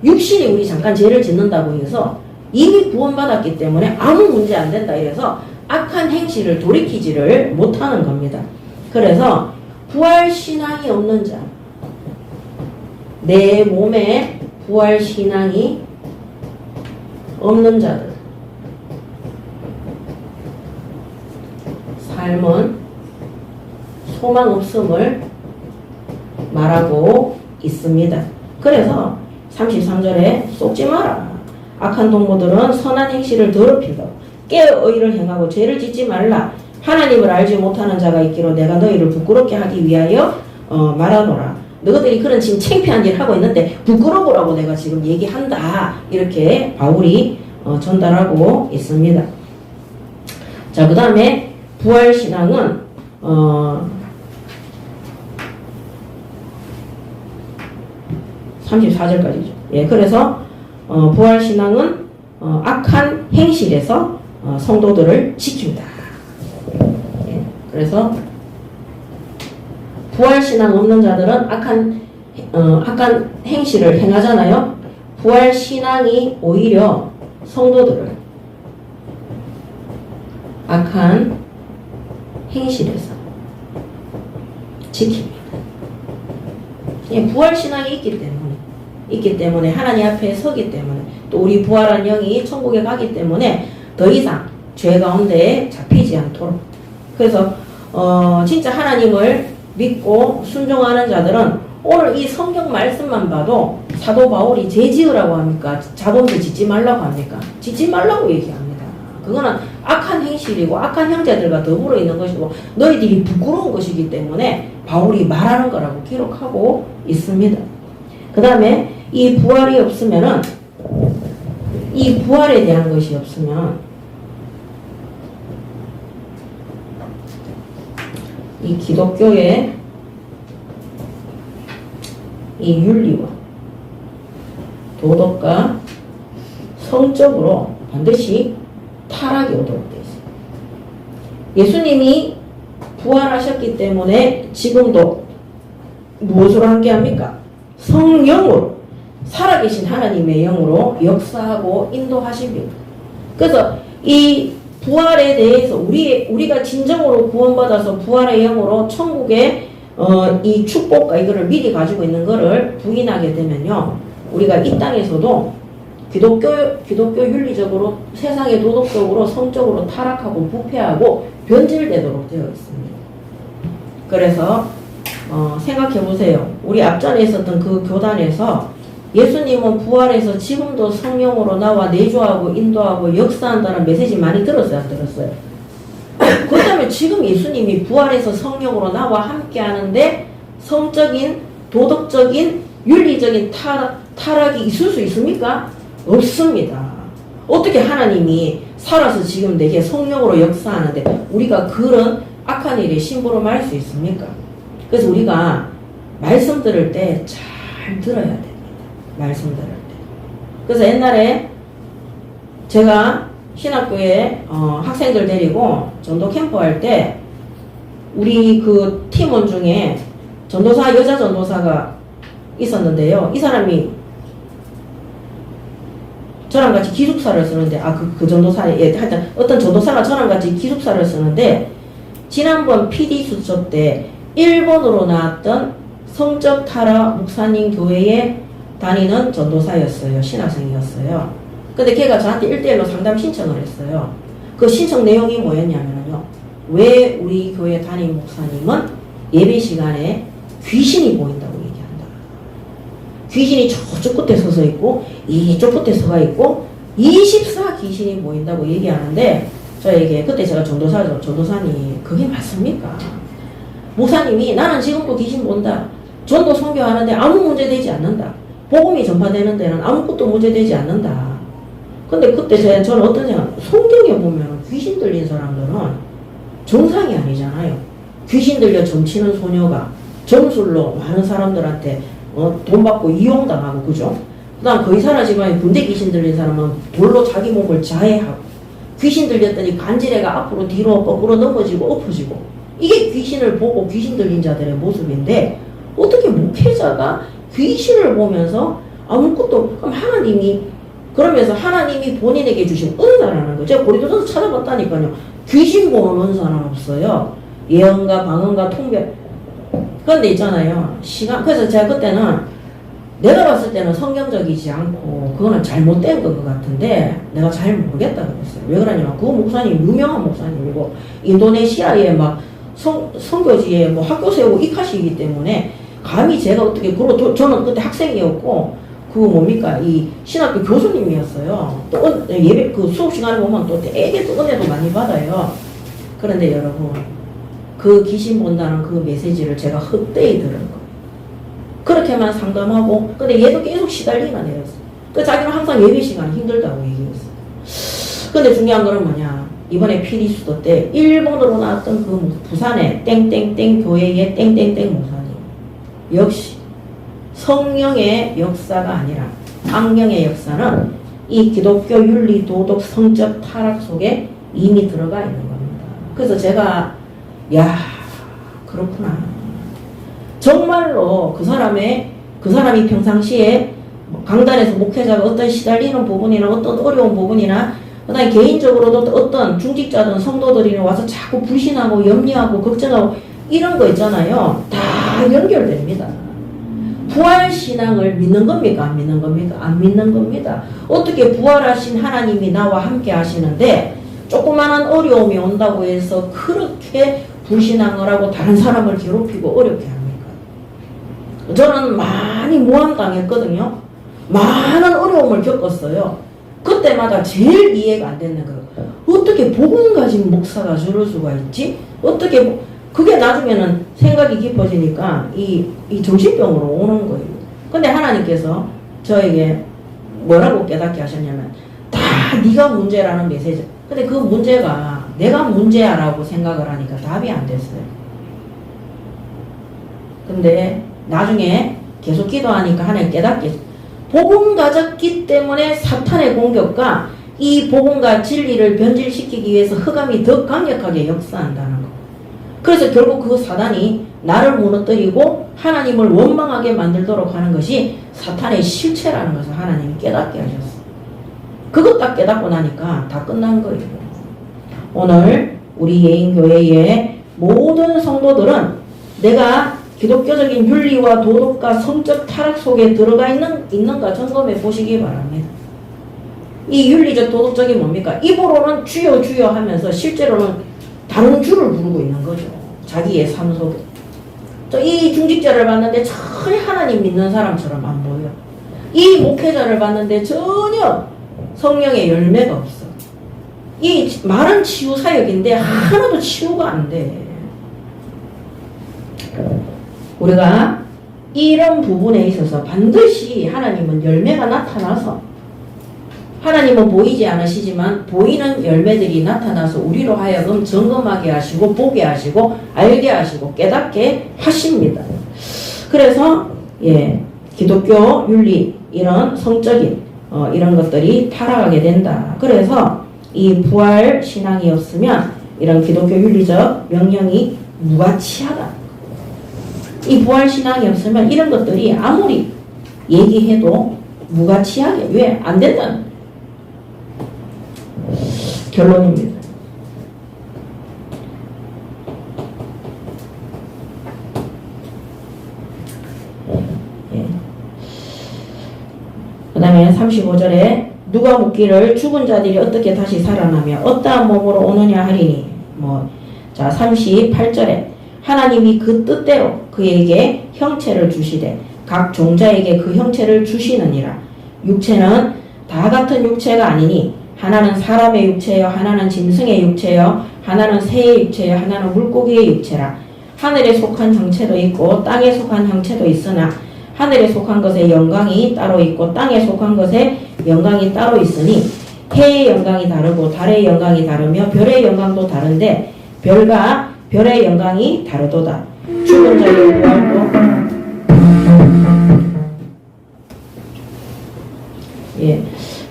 우리 잠깐 죄를 짓는다고 해서 이미 구원받았기 때문에 아무 문제 안 된다. 이래서 악한 행실을 돌이키지를 못하는 겁니다. 그래서 부활신앙이 없는 자, 내 몸에 부활신앙이 없는 자들 삶은 소망 없음을 말하고 있습니다. 그래서 33절에 속지 마라. 악한 동무들은 선한 행실을 더럽힌다. 깨어 의를 행하고 죄를 짓지 말라. 하나님을 알지 못하는 자가 있기로 내가 너희를 부끄럽게 하기 위하여 말하노라. 너희들이 그런 지금 창피한 일을 하고 있는데 부끄러우라고 내가 지금 얘기한다. 이렇게 바울이 전달하고 있습니다. 자, 그 다음에 부활신앙은 34절까지죠. 예, 그래서 부활신앙은 악한 행실에서 성도들을 지킨다. 예, 그래서 부활신앙 없는 자들은 악한 행실을 행하잖아요. 부활신앙이 오히려 성도들을 악한 행실에서 지킵니다. 예, 부활신앙이 있기 때문에 하나님 앞에 서기 때문에 또 우리 부활한 영이 천국에 가기 때문에 더 이상 죄 가운데 잡히지 않도록. 그래서 진짜 하나님을 믿고 순종하는 자들은 오늘 이 성경 말씀만 봐도 사도 바울이 죄 지으라고 합니까? 자범죄 짓지 말라고 합니까? 짓지 말라고 얘기합니다. 그거는 악한 행실이고 악한 형제들과 더불어 있는 것이고 너희들이 부끄러운 것이기 때문에 바울이 말하는 거라고 기록하고 있습니다. 그 다음에 이 부활이 없으면은 이 부활에 대한 것이 없으면 이 기독교의 이 윤리와 도덕과 성적으로 반드시 타락이 오도록 되어 있습니다. 예수님이 부활하셨기 때문에 지금도 무엇으로 함께합니까? 성령으로 살아계신 하나님의 영으로 역사하고 인도하십니다. 그래서 이 부활에 대해서 우리가 진정으로 구원받아서 부활의 영으로 천국의 이 축복과 이거를 미리 가지고 있는 거를 부인하게 되면요, 우리가 이 땅에서도 기독교 윤리적으로 세상의 도덕적으로 성적으로 타락하고 부패하고 변질되도록 되어 있습니다. 그래서 생각해 보세요. 우리 앞전에 있었던 그 교단에서 예수님은 부활해서 지금도 성령으로 나와 내주하고 인도하고 역사한다는 메시지 많이 들었어요? 안 들었어요? 그때 왜냐하면 지금 예수님이 부활해서 성령으로 나와 함께 하는데 성적인, 도덕적인, 윤리적인 타락이 있을 수 있습니까? 없습니다. 어떻게 하나님이 살아서 지금 내게 성령으로 역사하는데 우리가 그런 악한 일에 심부름할 수 있습니까? 그래서 우리가 말씀 들을 때 잘 들어야 됩니다. 말씀 들을 때. 그래서 옛날에 제가 신학교에 학생들 데리고 전도 캠프 할 때 우리 그 팀원 중에 전도사, 여자 전도사가 있었는데요. 이 사람이 저랑 같이 기숙사를 쓰는데, 그 전도사에, 하여튼 어떤 전도사가 저랑 같이 기숙사를 쓰는데, 지난번 PD 수첩 때 일본으로 나왔던 성적 타락 목사님 교회에 다니는 전도사였어요. 신학생이었어요. 근데 걔가 저한테 1대1로 상담 신청을 했어요. 그 신청 내용이 뭐였냐면요. 왜 우리 교회 담임 목사님은 예배 시간에 귀신이 보인다고 얘기한다. 귀신이 저쪽 끝에 서서 있고 이쪽 끝에 서가 있고 24 귀신이 보인다고 얘기하는데 저에게 그때 제가 전도사죠. 전도사님 그게 맞습니까? 목사님이 나는 지금도 귀신 본다. 전도 선교하는데 아무 문제 되지 않는다. 복음이 전파되는 데는 아무것도 문제되지 않는다. 근데 그때 저는 어떤 생각, 성경에 보면 귀신 들린 사람들은 정상이 아니잖아요. 귀신 들려 점치는 소녀가 점술로 많은 사람들한테 돈 받고 이용당하고, 그죠? 그 다음 거의 사라지만 군대 귀신 들린 사람은 돌로 자기 몸을 자해하고, 귀신 들렸더니 간지레가 앞으로 뒤로 거꾸로 넘어지고 엎어지고, 이게 귀신을 보고 귀신 들린 자들의 모습인데, 어떻게 목회자가 귀신을 보면서 아무것도, 그럼 하나님이, 그러면서 하나님이 본인에게 주신 은사라는 거죠. 제가 고린도전서 찾아봤다니까요. 귀신 보는 은사는 없어요. 예언과 방언과 통변. 그런데 있잖아요. 그래서 제가 그때는 내가 봤을 때는 성경적이지 않고 그거는 잘못된 것 같은데 내가 잘 모르겠다 그랬어요. 왜 그러냐면 그 목사님 유명한 목사님이고 인도네시아에 막 선교지에 뭐 학교 세우고 이카시이기 때문에 감히 제가 어떻게, 그리고 저는 그때 학생이었고 그 뭡니까 이 신학교 교수님이었어요. 또 예배 그 수업 시간에 보면 또 되게 또 은혜도 많이 받아요. 그런데 여러분 그 귀신 본다는 그 메시지를 제가 헛되이 들은 거. 그렇게만 상담하고, 근데 얘도 계속 시달리는 애였어. 그 자기는 항상 예배 시간 힘들다고 얘기했어. 근데 중요한 거는 뭐냐. 이번에 피리수도 때 일본으로 나왔던 그 부산의 땡땡땡 교회의 땡땡땡 목사님. 역시 성령의 역사가 아니라 악령의 역사는 이 기독교 윤리 도덕 성적 타락 속에 이미 들어가 있는 겁니다. 그래서 제가 야 그렇구나. 정말로 그 사람이 평상시에 강단에서 목회자가 어떤 시달리는 부분이나 어떤 어려운 부분이나 그다음에 개인적으로도 어떤 중직자든 성도들이 와서 자꾸 불신하고 염려하고 걱정하고 이런 거 있잖아요. 다 연결됩니다. 부활신앙을 믿는 겁니까? 안 믿는 겁니까? 안 믿는 겁니다. 어떻게 부활하신 하나님이 나와 함께 하시는데 조그마한 어려움이 온다고 해서 그렇게 불신앙을 하고 다른 사람을 괴롭히고 어렵게 합니까? 저는 많이 모함당했거든요. 많은 어려움을 겪었어요. 그때마다 제일 이해가 안 되는 거예요. 어떻게 복음 가진 목사가 저럴 수가 있지? 어떻게 그게 나중에는 생각이 깊어지니까 이 정신병으로 오는 거예요. 근데 하나님께서 저에게 뭐라고 깨닫게 하셨냐면 다 네가 문제라는 메시지. 근데 그 문제가 내가 문제야라고 생각을 하니까 답이 안 됐어요. 근데 나중에 계속 기도하니까 하나님 깨닫게 복음 가졌기 때문에 사탄의 공격과 이 복음과 진리를 변질시키기 위해서 흑암이 더 강력하게 역사한다는 거. 그래서 결국 그 사단이 나를 무너뜨리고 하나님을 원망하게 만들도록 하는 것이 사탄의 실체라는 것을 하나님이 깨닫게 하셨어요. 그것 딱 깨닫고 나니까 다 끝난 거예요. 오늘 우리 예인교회의 모든 성도들은 내가 기독교적인 윤리와 도덕과 성적 타락 속에 들어가 있는가 점검해 보시기 바랍니다. 이 윤리적 도덕적인 뭡니까? 입으로는 주여 주여 하면서 실제로는 다른 주를 부르고 있는 거죠. 자기의 삶 속에. 이 중직자를 봤는데 전혀 하나님 믿는 사람처럼 안 보여. 이 목회자를 봤는데 전혀 성령의 열매가 없어. 이 말은 치유 사역인데 하나도 치유가 안 돼. 우리가 이런 부분에 있어서 반드시 하나님은 열매가 나타나서, 하나님은 보이지 않으시지만 보이는 열매들이 나타나서 우리로 하여금 점검하게 하시고 보게 하시고 알게 하시고 깨닫게 하십니다. 그래서 기독교 윤리 이런 성적인 이런 것들이 타락하게 된다. 그래서 이 부활 신앙이 없으면 이런 기독교 윤리적 명령이 무가치하다. 이 부활 신앙이 없으면 이런 것들이 아무리 얘기해도 무가치하게 왜 안 된다는 결론입니다. 그 다음에 35절에 누가 묻기를 죽은 자들이 어떻게 다시 살아나며 어떠한 몸으로 오느냐 하리니. 자 38절에 하나님이 그 뜻대로 그에게 형체를 주시되 각 종자에게 그 형체를 주시느니라. 육체는 다 같은 육체가 아니니 하나는 사람의 육체요, 하나는 짐승의 육체요, 하나는 새의 육체요, 하나는 물고기의 육체라. 하늘에 속한 형체도 있고 땅에 속한 형체도 있으나 하늘에 속한 것에 영광이 따로 있고 땅에 속한 것에 영광이 따로 있으니 해의 영광이 다르고 달의 영광이 다르며 별의 영광도 다른데 별과 별의 영광이 다르도다. 죽은 자의 부활도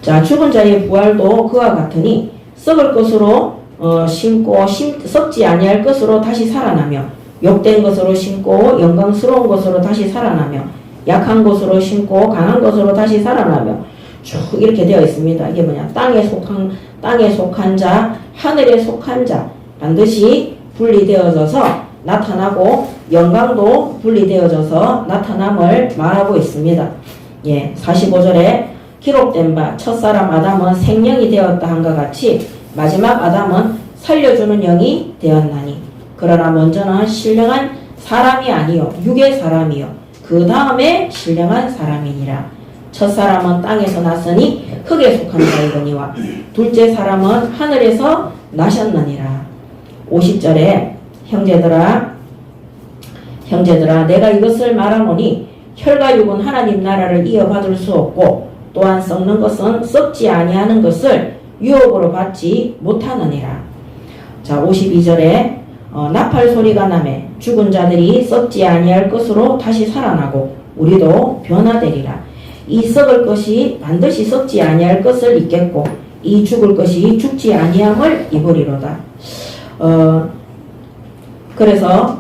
자 죽은 자의 부활도 그와 같으니 썩을 것으로 심고 썩지 아니할 것으로 다시 살아나며 욕된 것으로 심고 영광스러운 것으로 다시 살아나며 약한 것으로 심고 강한 것으로 다시 살아나며 쭉 이렇게 되어 있습니다. 이게 뭐냐? 땅에 속한 자, 하늘에 속한 자 반드시 분리되어져서 나타나고 영광도 분리되어져서 나타남을 말하고 있습니다. 45절에 기록된 바 첫사람 아담은 생명이 되었다 한것 같이 마지막 아담은 살려주는 영이 되었나니 그러나 먼저는 신령한 사람이 아니요 육의 사람이요 그 다음에 신령한 사람이니라. 첫사람은 땅에서 났으니 흙에 속한 자이거니와 둘째 사람은 하늘에서 나셨느니라. 50절에 형제들아 내가 이것을 말하노니 혈과 육은 하나님 나라를 이어받을 수 없고 또한 썩는 것은 썩지 아니하는 것을 유업으로 받지 못하느니라. 자 52절에 나팔 소리가 나매 죽은 자들이 썩지 아니할 것으로 다시 살아나고 우리도 변화되리라. 이 썩을 것이 반드시 썩지 아니할 것을 입겠고 이 죽을 것이 죽지 아니함을 입으리로다. 그래서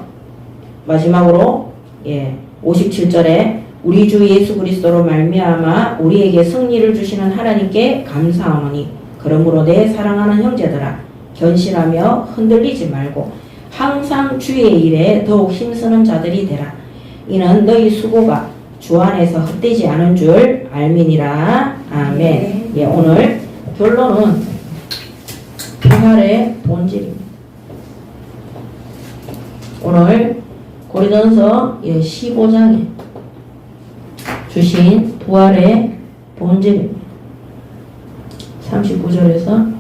마지막으로 57절에 우리 주 예수 그리스도로 말미암아 우리에게 승리를 주시는 하나님께 감사하오니 그러므로 내 사랑하는 형제들아 견실하며 흔들리지 말고 항상 주의 일에 더욱 힘쓰는 자들이 되라. 이는 너희 수고가 주 안에서 헛되지 않은 줄 알미니라. 아멘. 오늘 결론은 부활의 본질입니다. 오늘 고린도전서 15장에 주신 부활의 본질입니다. 39절에서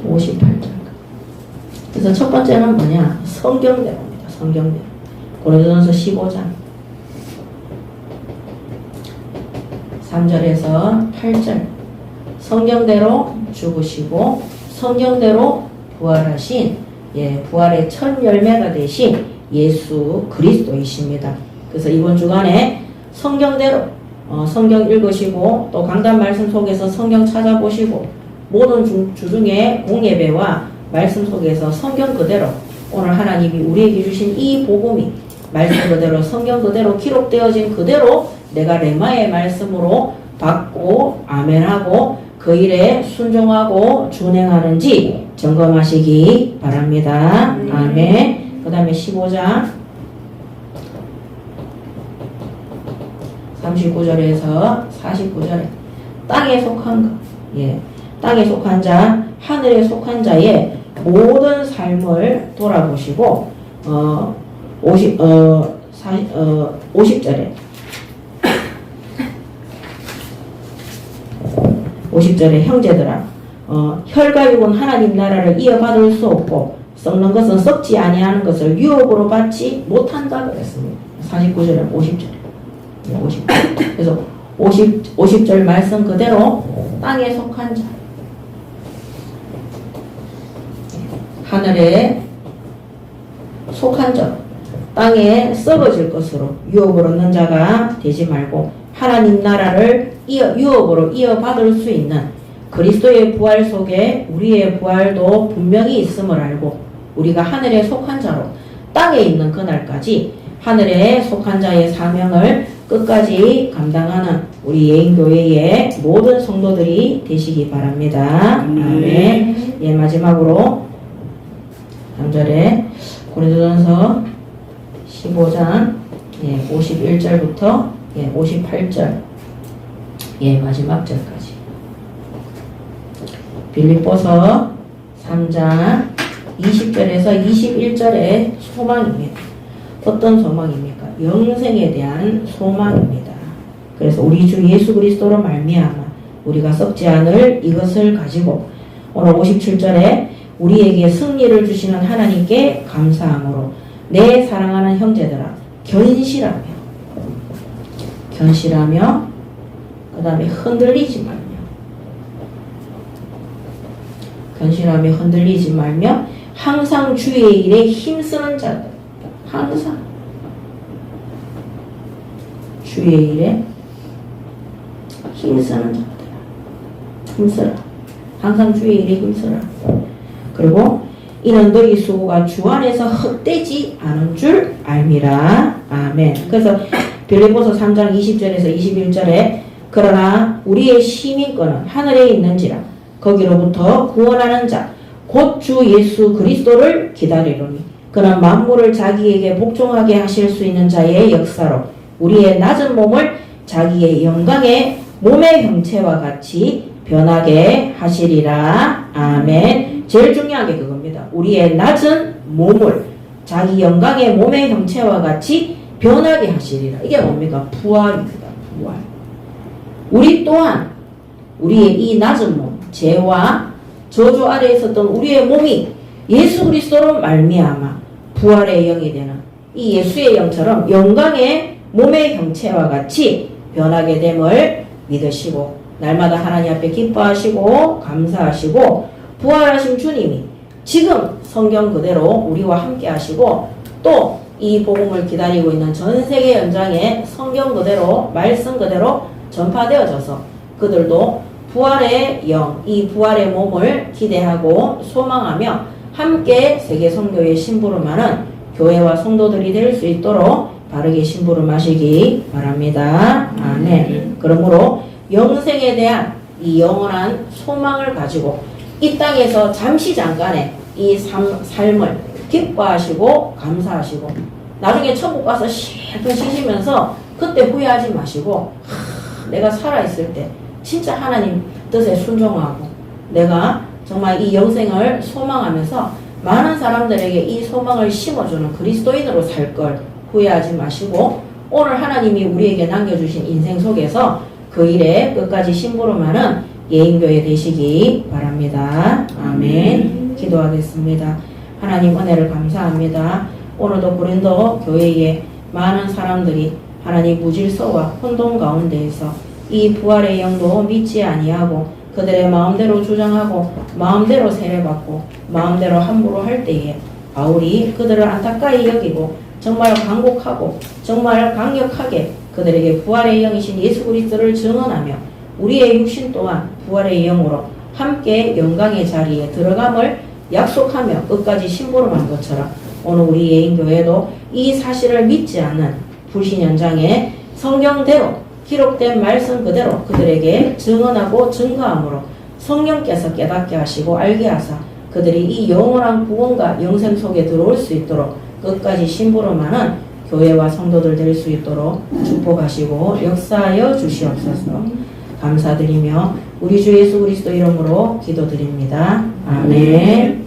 58절. 그래서 첫 번째는 뭐냐? 성경대로입니다. 성경대로. 고린도전서 15장 3절에서 8절. 성경대로 죽으시고 성경대로 부활하신 부활의 첫 열매가 되신 예수 그리스도이십니다. 그래서 이번 주간에 성경대로 성경 읽으시고 또 강단 말씀 속에서 성경 찾아보시고 모든 주 중에 공예배와 말씀 속에서 성경 그대로 오늘 하나님이 우리에게 주신 이 복음이 말씀 그대로 성경 그대로 기록되어진 그대로 내가 레마의 말씀으로 받고 아멘하고 그 일에 순종하고 준행하는지 점검하시기 바랍니다. 아멘. 그 다음에 15장 39절에서 49절에 땅에 속한 것, 땅에 속한 자, 하늘에 속한 자의 모든 삶을 돌아보시고 50절에 형제들아 혈과 육은 하나님 나라를 이어받을 수 없고 썩는 것은 썩지 아니하는 것을 유업으로 받지 못한다 그랬습니다. 49절에 50절에 50. 그래서 50절 말씀 그대로 땅에 속한 자, 하늘에 속한 자, 땅에 썩어질 것으로 유업을 얻는 자가 되지 말고 하나님 나라를 유업으로 이어받을 수 있는 그리스도의 부활 속에 우리의 부활도 분명히 있음을 알고 우리가 하늘에 속한 자로 땅에 있는 그날까지 하늘에 속한 자의 사명을 끝까지 감당하는 우리 예인교회의 모든 성도들이 되시기 바랍니다. 아멘. 예, 마지막으로 3절에 고린도전서 15장 51절부터 58절 마지막 절까지 빌립보서 3장 20절에서 21절의 소망입니다. 어떤 소망입니까? 영생에 대한 소망입니다. 그래서 우리 주 예수 그리스도로 말미암아 우리가 썩지 않을 이것을 가지고 오늘 57절에 우리에게 승리를 주시는 하나님께 감사함으로 내 사랑하는 형제들아 견실하며 그 다음에 흔들리지 말며 항상 주의 일에 힘쓰는 자들, 항상 주의 일에 힘쓰는 자들, 힘쓰라. 항상 주의 일에 힘쓰라. 그리고 이는 너희 수고가 주 안에서 헛되지 않은 줄 알미라. 아멘. 그래서 빌립보서 3장 20절에서 21절에 그러나 우리의 시민권은 하늘에 있는지라 거기로부터 구원하는 자 곧 주 예수 그리스도를 기다리노니 그는 만물을 자기에게 복종하게 하실 수 있는 자의 역사로 우리의 낮은 몸을 자기의 영광의 몸의 형체와 같이 변하게 하시리라. 아멘. 제일 중요한 게 그겁니다. 우리의 낮은 몸을 자기 영광의 몸의 형체와 같이 변하게 하시리라. 이게 뭡니까? 부활입니다. 부활. 우리 또한 우리의 이 낮은 몸, 죄와 저주 아래에 있었던 우리의 몸이 예수 그리스도로 말미암아 부활의 영이 되는 이 예수의 영처럼 영광의 몸의 형체와 같이 변하게 됨을 믿으시고 날마다 하나님 앞에 기뻐하시고 감사하시고 부활하신 주님이 지금 성경 그대로 우리와 함께 하시고 또 이 복음을 기다리고 있는 전 세계 연장에 성경 그대로 말씀 그대로 전파되어져서 그들도 부활의 영, 이 부활의 몸을 기대하고 소망하며 함께 세계 선교의 심부름하는 교회와 성도들이 될 수 있도록 바르게 심부름하시기 바랍니다. 아멘. 그러므로 영생에 대한 이 영원한 소망을 가지고 이 땅에서 잠시 잠깐의 이 삶을 기뻐하시고 감사하시고 나중에 천국 가서 실컷 쉬시면서 그때 후회하지 마시고 내가 살아있을 때 진짜 하나님 뜻에 순종하고 내가 정말 이 영생을 소망하면서 많은 사람들에게 이 소망을 심어주는 그리스도인으로 살 걸 후회하지 마시고 오늘 하나님이 우리에게 남겨주신 인생 속에서 그 일에 끝까지 심부름하는 예인교회 되시기 바랍니다. 아멘. 기도하겠습니다. 하나님 은혜를 감사합니다. 오늘도 고린도 교회에 많은 사람들이 하나님 무질서와 혼돈 가운데에서 이 부활의 영도 믿지 아니하고 그들의 마음대로 주장하고 마음대로 세례받고 마음대로 함부로 할 때에 바울이 그들을 안타까이 여기고 정말 간곡하고 정말 강력하게 그들에게 부활의 영이신 예수 그리스도를 증언하며 우리의 육신 또한 부활의 영으로 함께 영광의 자리에 들어감을 약속하며 끝까지 심부름한 것처럼 오늘 우리 예인교회도 이 사실을 믿지 않는 불신 현장에 성경대로 기록된 말씀 그대로 그들에게 증언하고 증거함으로 성령께서 깨닫게 하시고 알게 하사 그들이 이 영원한 구원과 영생 속에 들어올 수 있도록 끝까지 심부름하는 교회와 성도들 될 수 있도록 축복하시고 역사하여 주시옵소서. 감사드리며 우리 주 예수 그리스도 이름으로 기도드립니다. 아멘.